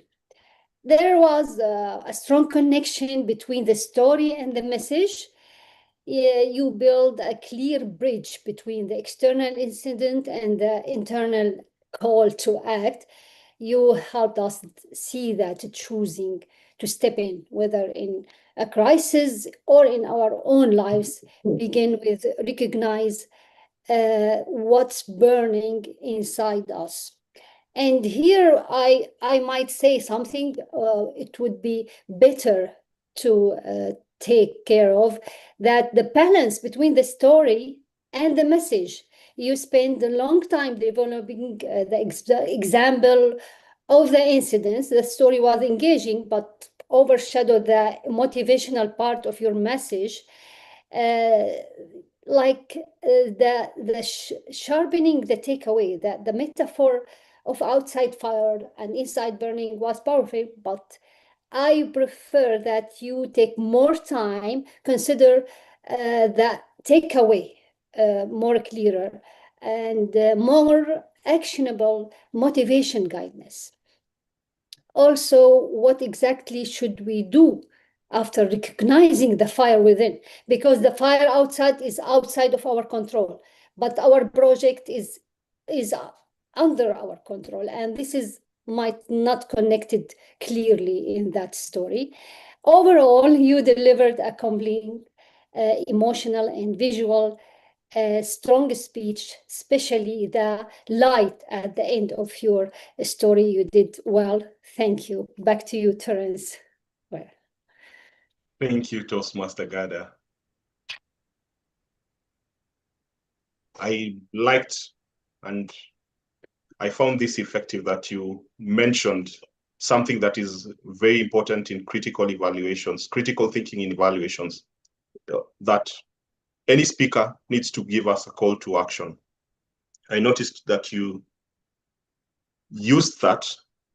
There was a strong connection between the story and the message. You build a clear bridge between the external incident and the internal call to act. You helped us see that choosing to step in, whether in a crisis or in our own lives, begin with recognize what's burning inside us. And here I might say something it would be better to take care of, that the balance between the story and the message. You spend a long time developing the example of the incidents. The story was engaging, but overshadowed the motivational part of your message. Sharpening the takeaway, that the metaphor of outside fire and inside burning was powerful, but I prefer that you take more time, consider the takeaway more clearer and more actionable motivation guidance. Also, what exactly should we do after recognizing the fire within? Because the fire outside is outside of our control, but our project is under our control, and this might not connected clearly in that story. Overall, you delivered a complete emotional and visual strong speech, especially the light at the end of your story. You did well. Thank you. Back to you, Terrence. Well. Thank you, Toastmaster Guerdah. I liked and I found this effective that you mentioned something that is very important in critical evaluations, critical thinking in evaluations, that any speaker needs to give us a call to action. I noticed that you used that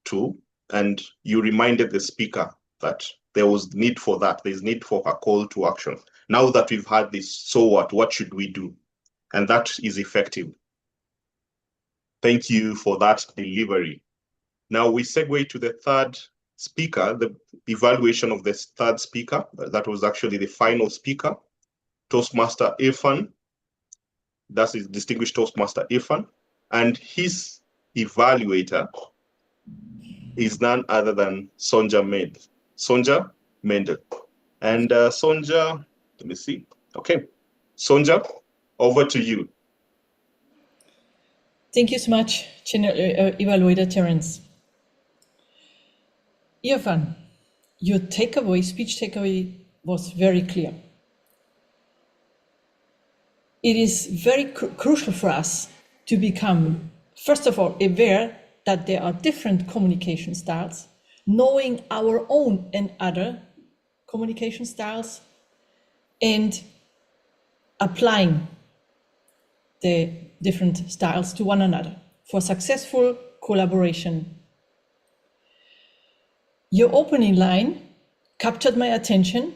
too, and you reminded the speaker that there was need for that. There's need for a call to action. Now that we've had this, so what should we do? And that is effective. Thank you for that delivery. Now we segue to the third speaker, the evaluation of the third speaker. That was actually the final speaker, Toastmaster Irfan. That's his distinguished Toastmaster Irfan. And his evaluator is none other than Sonja Mendel. And Sonja, let me see. Okay, Sonja, over to you. Thank you so much, Evaluator Terrence. Irfan, your speech takeaway was very clear. It is very crucial for us to become, first of all, aware that there are different communication styles, knowing our own and other communication styles, and applying the different styles to one another for successful collaboration. Your opening line captured my attention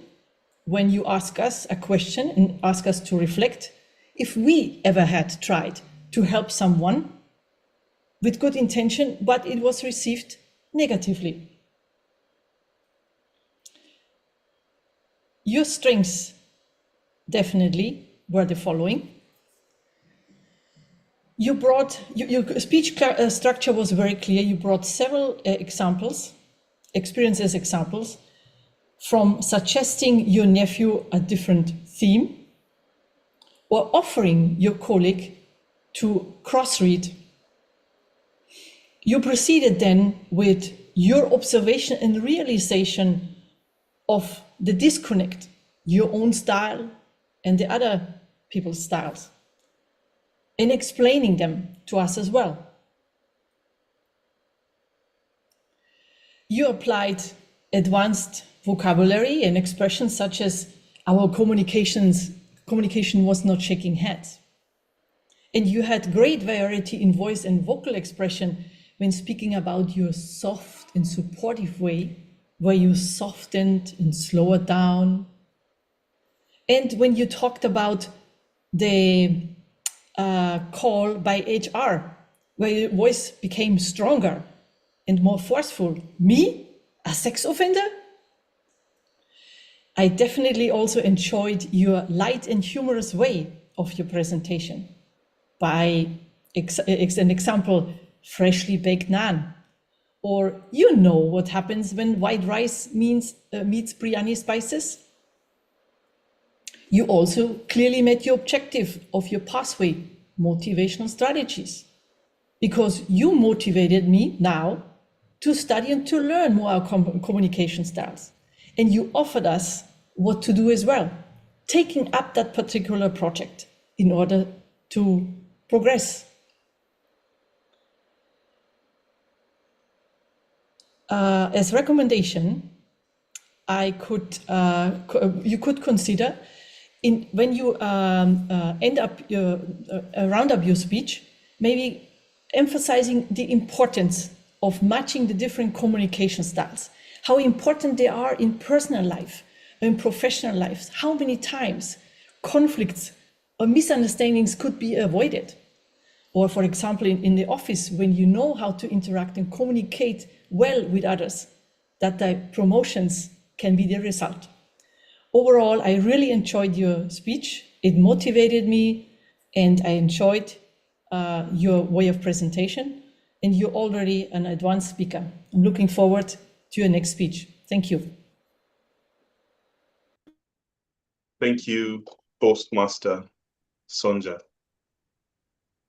when you ask us a question and ask us to reflect if we ever had tried to help someone with good intention, but it was received negatively. Your strengths definitely were the following. You brought, your speech structure was very clear. You brought several examples, from suggesting your nephew a different theme, or offering your colleague to cross-read. You proceeded then with your observation and realization of the disconnect, your own style and the other people's styles, and explaining them to us as well. You applied advanced vocabulary and expressions such as our communication was not shaking hands. And you had great variety in voice and vocal expression when speaking about your soft and supportive way, where you softened and slowed down. And when you talked about the call by HR, where your voice became stronger and more forceful. Me, a sex offender? I definitely also enjoyed your light and humorous way of your presentation. By an example, freshly baked naan, or you know what happens when white rice meets biryani spices. You also clearly met your objective of your pathway, motivational strategies, because you motivated me now to study and to learn more communication styles. And you offered us what to do as well, taking up that particular project in order to progress. As recommendation, you could consider when you round up your speech, maybe emphasizing the importance of matching the different communication styles, how important they are in personal life, in professional lives, how many times conflicts or misunderstandings could be avoided. Or for example, in the office, when you know how to interact and communicate well with others, that the promotions can be the result. Overall, I really enjoyed your speech. It motivated me, and I enjoyed your way of presentation. And you're already an advanced speaker. I'm looking forward to your next speech. Thank you. Thank you, Postmaster Sonja.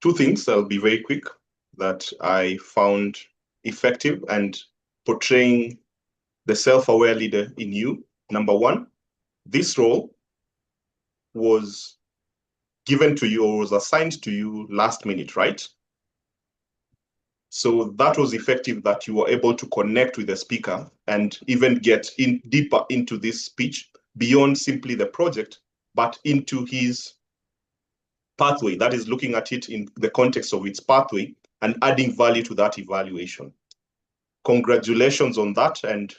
Two things, I'll be very quick, that I found effective and portraying the self-aware leader in you. Number one, this role was given to you or was assigned to you last minute, right? So that was effective, that you were able to connect with the speaker and even get in deeper into this speech beyond simply the project, but into his pathway, that is looking at it in the context of its pathway and adding value to that evaluation. Congratulations on that and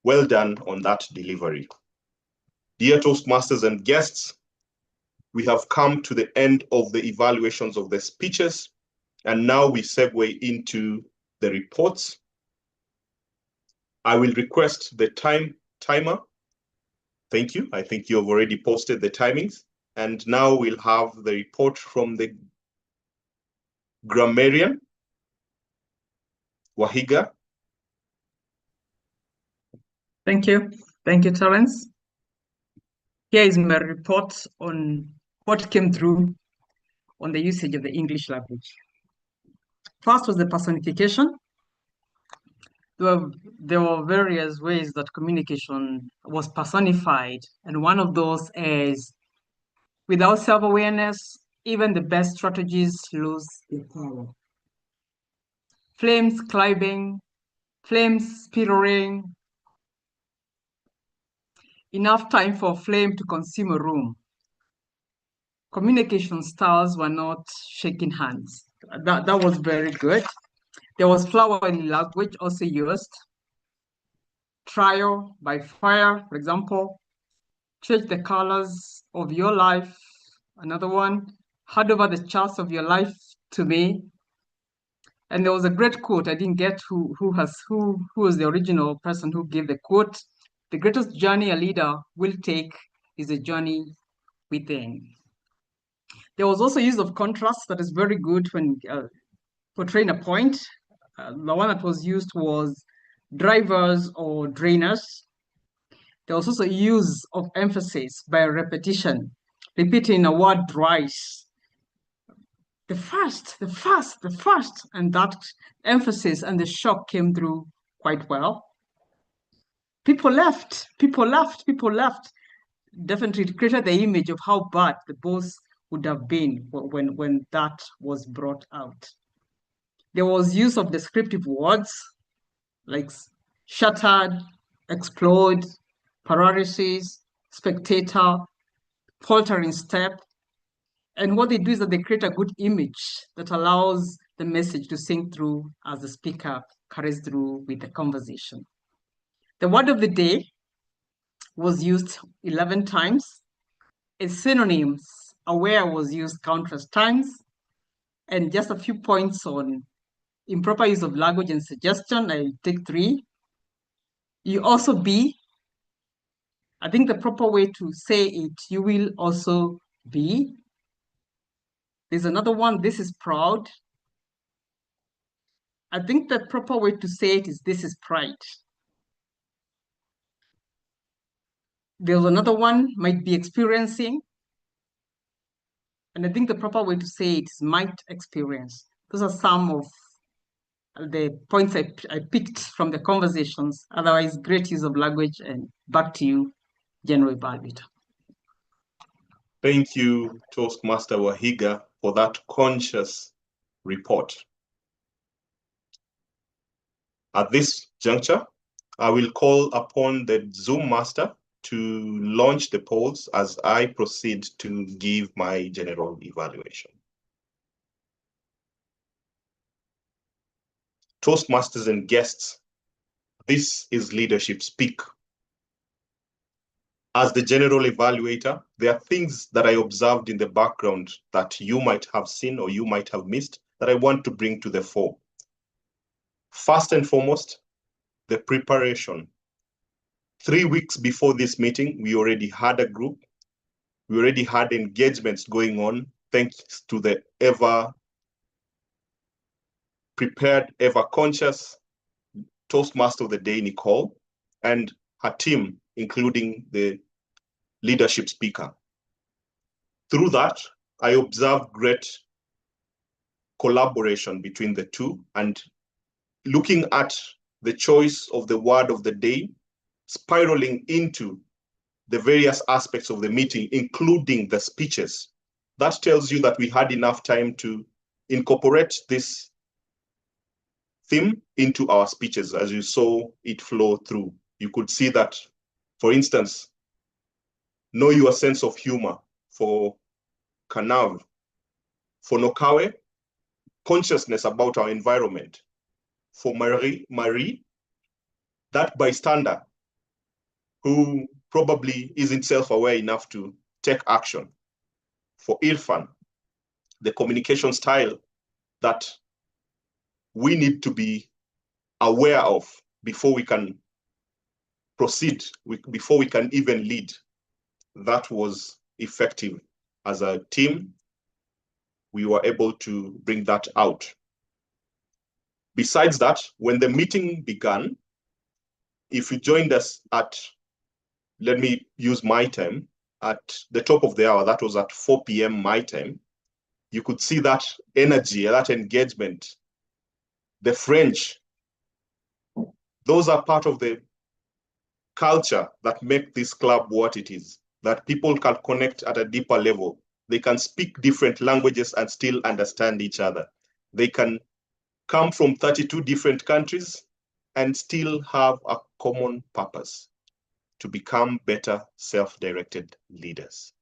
well done on that delivery. Dear Toastmasters and guests, we have come to the end of the evaluations of the speeches, and now we segue into the reports. I will request the timer. Thank you. I think you have already posted the timings. And now we'll have the report from the grammarian, Wahiga. Thank you. Thank you, Terrence. Here is my report on what came through on the usage of the English language. First was the personification. There were various ways that communication was personified, and one of those is without self-awareness, even the best strategies lose their power. Flames climbing, flames spiraling. Enough time for a flame to consume a room. Communication styles were not shaking hands. That was very good. There was flowery language also used. Trial by fire, for example. Change the colors of your life. Another one. Hand over the charts of your life to me. And there was a great quote. I didn't get who was the original person who gave the quote. The greatest journey a leader will take is a journey within. There was also use of contrast that is very good when portraying a point. The one that was used was drivers or drainers. There was also use of emphasis by repetition, repeating a word twice. the first, and that emphasis and the shock came through quite well. People left. Definitely it created the image of how bad the boss would have been when that was brought out. There was use of descriptive words like shattered, explode, paralysis, spectator, faltering step. And what they do is that they create a good image that allows the message to sink through as the speaker carries through with the conversation. The word of the day was used 11 times. Its synonyms, aware was used countless times. And just a few points on improper use of language and suggestion, I'll take 3. You also be, I think the proper way to say it, you will also be. There's another one, this is proud. I think the proper way to say it is this is pride. There's another one, might be experiencing. And I think the proper way to say it is might experience. Those are some of the points I picked from the conversations. Otherwise, great use of language. And back to you, General Evaluator. Thank you, Toastmaster Wahiga, for that conscious report. At this juncture, I will call upon the Zoom master to launch the polls as I proceed to give my general evaluation. Toastmasters and guests, this is Leadership Speak. As the general evaluator, there are things that I observed in the background that you might have seen or you might have missed that I want to bring to the fore. First and foremost, the preparation. 3 weeks before this meeting, we already had a group. We already had engagements going on, thanks to the ever prepared, ever conscious Toastmaster of the Day, Nicole, and her team, including the leadership speaker. Through that, I observed great collaboration between the two, and looking at the choice of the word of the day, spiraling into the various aspects of the meeting, including the speeches. That tells you that we had enough time to incorporate this theme into our speeches as you saw it flow through. You could see that, for instance, know your sense of humor for Kanav, for Nocawe, consciousness about our environment. For Marie, that bystander who probably isn't self-aware enough to take action. For Irfan, the communication style that we need to be aware of before we can proceed, before we can even lead. That was effective. As a team, we were able to bring that out. Besides that, when the meeting began, if you joined us at, let me use my time, at the top of the hour, that was at 4 p.m. my time, you could see that energy, that engagement, the French. Those are part of the culture that make this club what it is, that people can connect at a deeper level. They can speak different languages and still understand each other. They can come from 32 different countries and still have a common purpose: to become better self-directed leaders.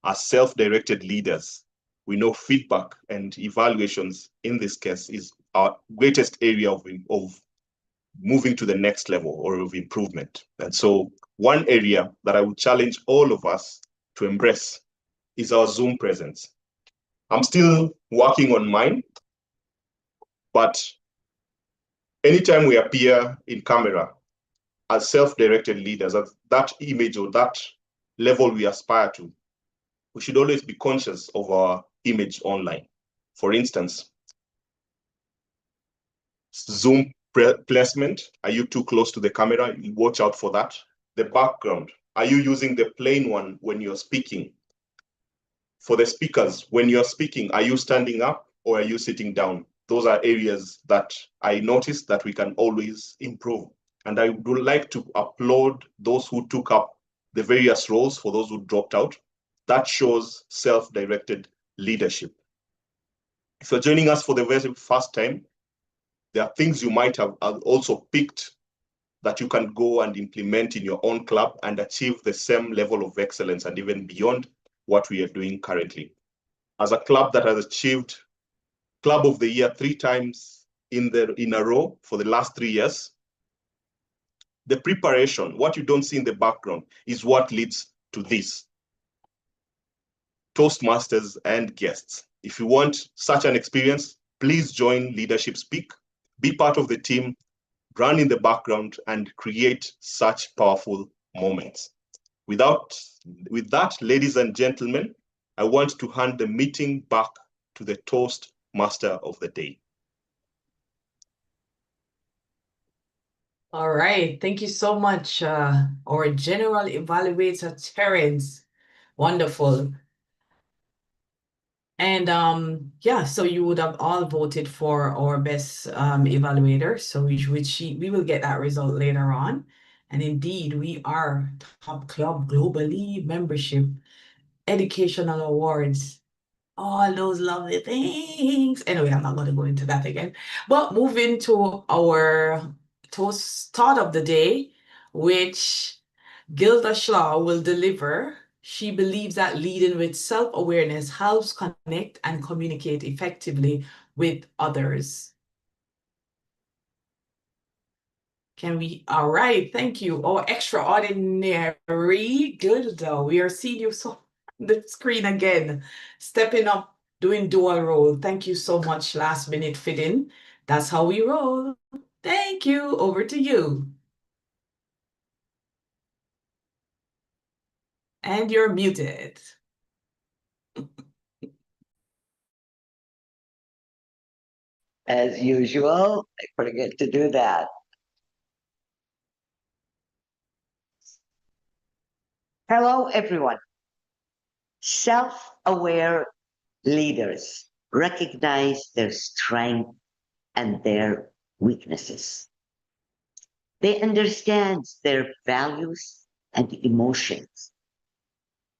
As self-directed leaders, we know feedback and evaluations, in this case, is our greatest area of moving to the next level or of improvement. And so one area that I would challenge all of us to embrace is our Zoom presence. I'm still working on mine, but anytime we appear in camera as self-directed leaders, at that image or that level we aspire to, we should always be conscious of our image online. For instance, Zoom placement. Are you too close to the camera? Watch out for that. The background. Are you using the plain one when you're speaking? For the speakers, when you're speaking, are you standing up or are you sitting down? Those are areas that I noticed that we can always improve. And I would like to applaud those who took up the various roles for those who dropped out. That shows self-directed leadership. If you're joining us for the very first time, there are things you might have also picked that you can go and implement in your own club and achieve the same level of excellence and even beyond what we are doing currently. As a club that has achieved Club of the Year 3 times in a row for the last 3 years, the preparation, what you don't see in the background, is what leads to this. Toastmasters and guests. If you want such an experience, please join Leadership Speak, be part of the team, run in the background, and create such powerful moments. With that, ladies and gentlemen, I want to hand the meeting back to the Toastmaster of the day. All right, thank you so much, our General Evaluator, Terrence. Wonderful. And yeah, so you would have all voted for our best evaluator, so we will get that result later on. And indeed, we are top club globally, membership, educational awards, all those lovely things. Anyway, I'm not going to go into that again. But moving to our thought of the day, which Guerdah will deliver. She believes that leading with self-awareness helps connect and communicate effectively with others. All right, thank you. Oh, extraordinary Guerdah. We are seeing you on the screen again, stepping up, doing dual role. Thank you so much, last minute fit-in. That's how we roll. Thank you. Over to you. And you're muted. As usual, I forget to do that. Hello, everyone. Self-aware leaders recognize their strength and their weaknesses. They understand their values and emotions.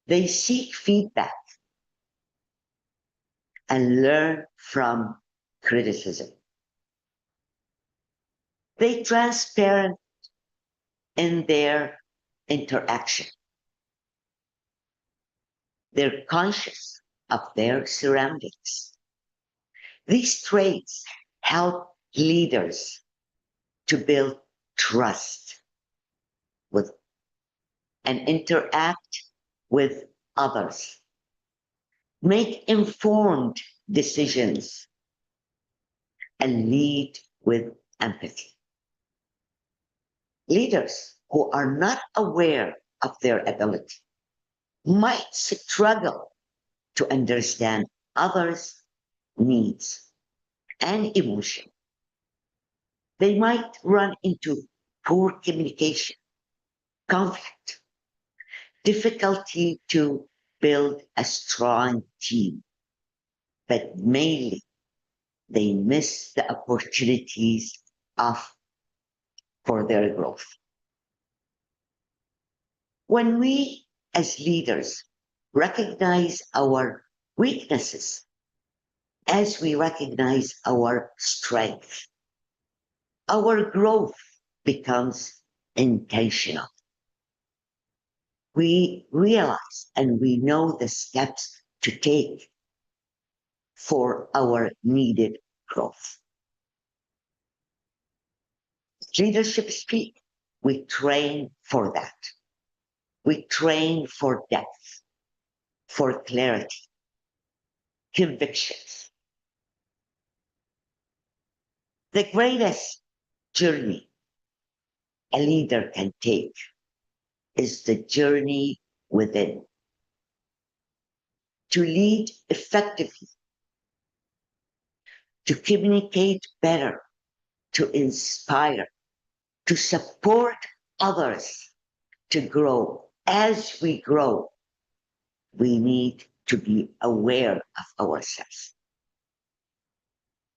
They seek feedback and learn from criticism. They are transparent in their interaction. They're conscious of their surroundings. These traits help leaders to build trust with and interact with others, make informed decisions, and lead with empathy. Leaders who are not aware of their ability might struggle to understand others' needs and emotion. They might run into poor communication, conflict, difficulty to build a strong team, but mainly they miss the opportunities for their growth. When we as leaders recognize our weaknesses as we recognize our strength, our growth becomes intentional. We realize and we know the steps to take for our needed growth. Leadership Speak, we train for that. We train for depth, for clarity, convictions. The greatest journey a leader can take is the journey within. To lead effectively, to communicate better, to inspire, to support others to grow. As we grow, we need to be aware of ourselves.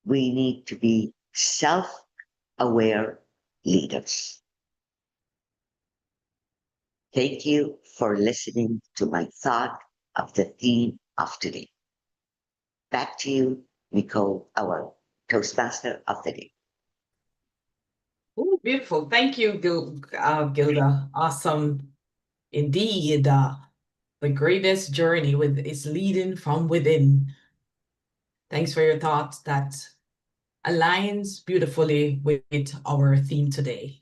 We need to be self-aware leaders. Thank you for listening to my thought of the theme of today. Back to you, Nicole, our Toastmaster of the day. Oh, beautiful. Thank you, Guerdah. Awesome. Indeed, the greatest journey is leading from within. Thanks for your thoughts. That aligns beautifully with our theme today.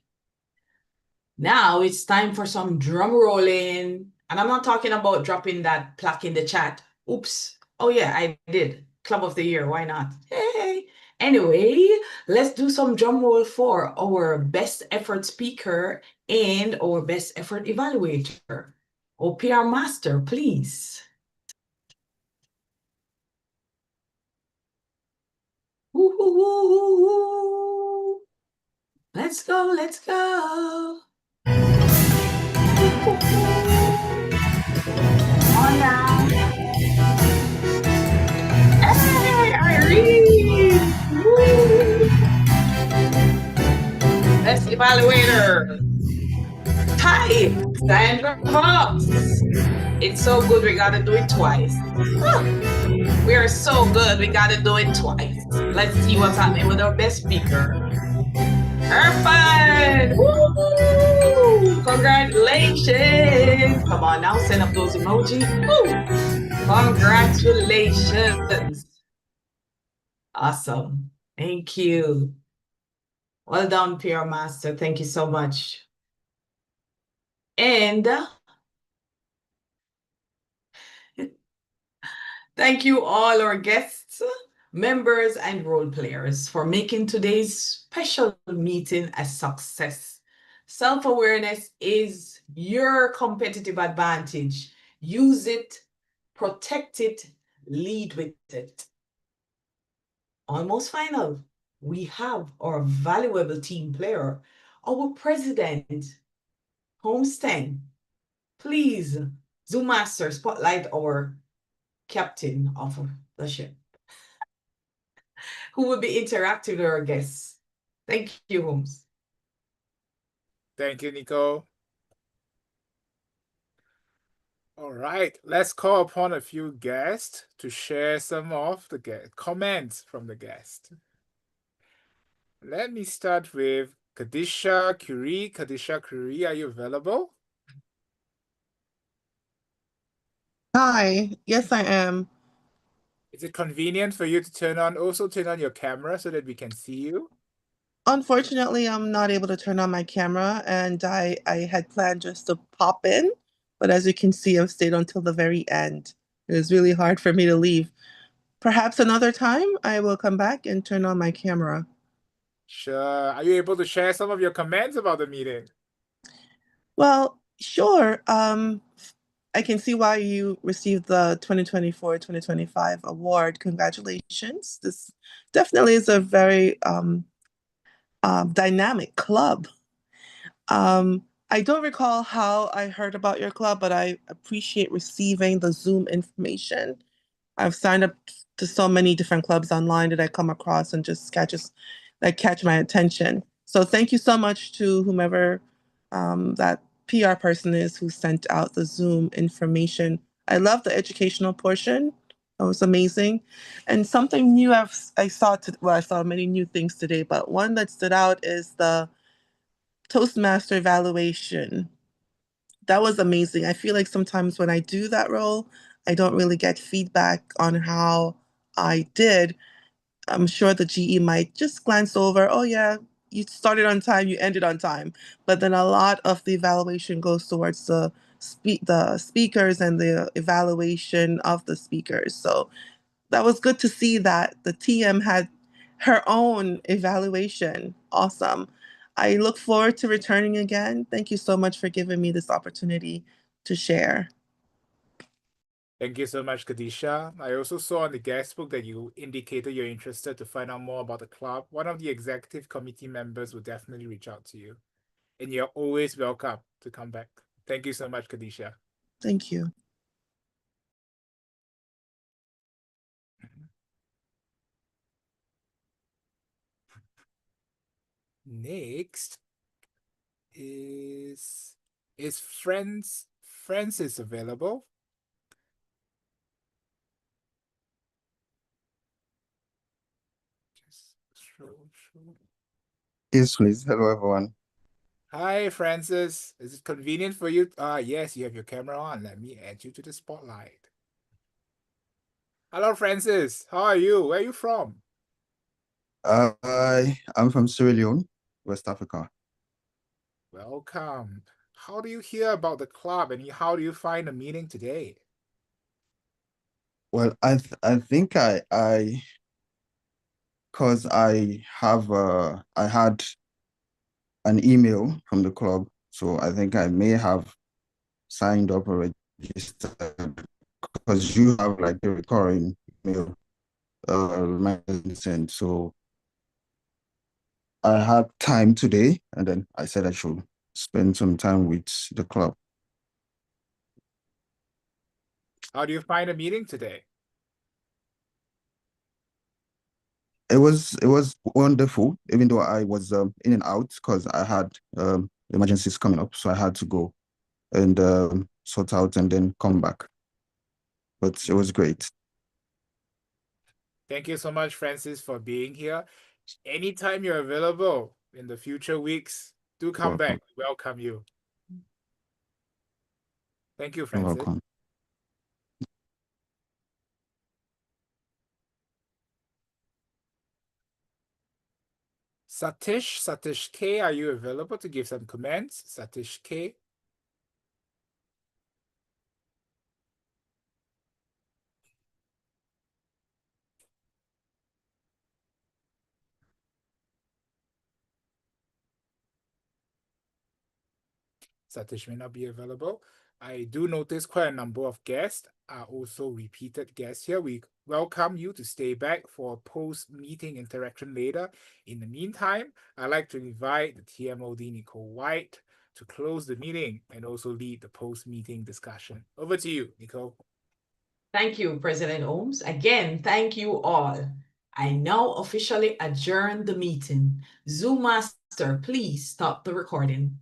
Now it's time for some drum rolling. And I'm not talking about dropping that plaque in the chat. Oops. Oh yeah, I did. Club of the Year. Why not? Hey. Anyway, let's do some drum roll for our best effort speaker and our best effort evaluator. PR master, please. Woo-hoo-hoo-hoo-hoo. Let's go, let's go. On now. Hey, Irene! Woo! Best evaluator. Hi, Sandra Valks. It's so good, we gotta do it twice. We are so good, we gotta do it twice. Let's see what's happening with our best speaker. Irfan! Woo! Congratulations! Come on now, send up those emojis. Woo! Congratulations! Awesome. Thank you. Well done, PR Master. Thank you so much. And thank you all our guests, members, and role players for making today's special meeting a success. Self-awareness is your competitive advantage. Use it, protect it, lead with it. Almost final. We have our valuable team player, our president, Homestead. Please, Zoom Master, spotlight our captain of the ship, who will be interactive with our guests. Thank you, Holmes. Thank you, Nicole. All right, let's call upon a few guests to share some of the comments from the guests. Let me start with Kadisha Curie. Kadisha Curie, are you available? Hi, yes, I am. Is it convenient for you to turn on your camera so that we can see you? Unfortunately, I'm not able to turn on my camera, and I had planned just to pop in, but as you can see, I've stayed until the very end. It was really hard for me to leave. Perhaps another time I will come back and turn on my camera. Sure. Are you able to share some of your comments about the meeting? Well, sure. I can see why you received the 2024-2025 award. Congratulations. This definitely is a very dynamic club. I don't recall how I heard about your club, but I appreciate receiving the Zoom information. I've signed up to so many different clubs online that I come across and just catch my attention. So thank you so much to whomever that PR person is who sent out the Zoom information. I love the educational portion. That was amazing. And something new I saw many new things today, but one that stood out is the Toastmaster evaluation. That was amazing. I feel like sometimes when I do that role, I don't really get feedback on how I did. I'm sure the GE might just glance over, oh yeah, you started on time, you ended on time. But then a lot of the evaluation goes towards the speakers and the evaluation of the speakers. So that was good to see that the TM had her own evaluation. Awesome. I look forward to returning again. Thank you so much for giving me this opportunity to share. Thank you so much, Kadisha. I also saw on the guest book that you indicated you're interested to find out more about the club. One of the executive committee members will definitely reach out to you. And you're always welcome to come back. Thank you so much, Kadisha. Thank you. Next is Francis available? Just scroll. Yes, please. Hello, everyone. Hi, Francis. Is it convenient for you? Yes, you have your camera on. Let me add you to the spotlight. Hello, Francis. How are you? Where are you from? I'm from Sierra Leone, West Africa. Welcome. How do you hear about the club and how do you find the meeting today? Well, I think because I had an email from the club, so I think I may have signed up or registered because you have like a recurring email reminders, and so I had time today, and then I said I should spend some time with the club. How do you find the meeting today? It was wonderful, even though I was in and out because I had emergencies coming up, so I had to go and sort out and then come back. But it was great. Thank you so much, Francis, for being here. Anytime you're available in the future weeks, do come back. We welcome you. Thank you, You're Francis. welcome. Satish K, are you available to give some comments? Satish K. Satish may not be available. I do notice quite a number of guests are also repeated guests here. We welcome you to stay back for a post-meeting interaction later. In the meantime, I'd like to invite the TMOD Nicole Whyte to close the meeting and also lead the post-meeting discussion. Over to you, Nicole. Thank you, President Holmes. Again, thank you all. I now officially adjourn the meeting. Zoom Master, please stop the recording.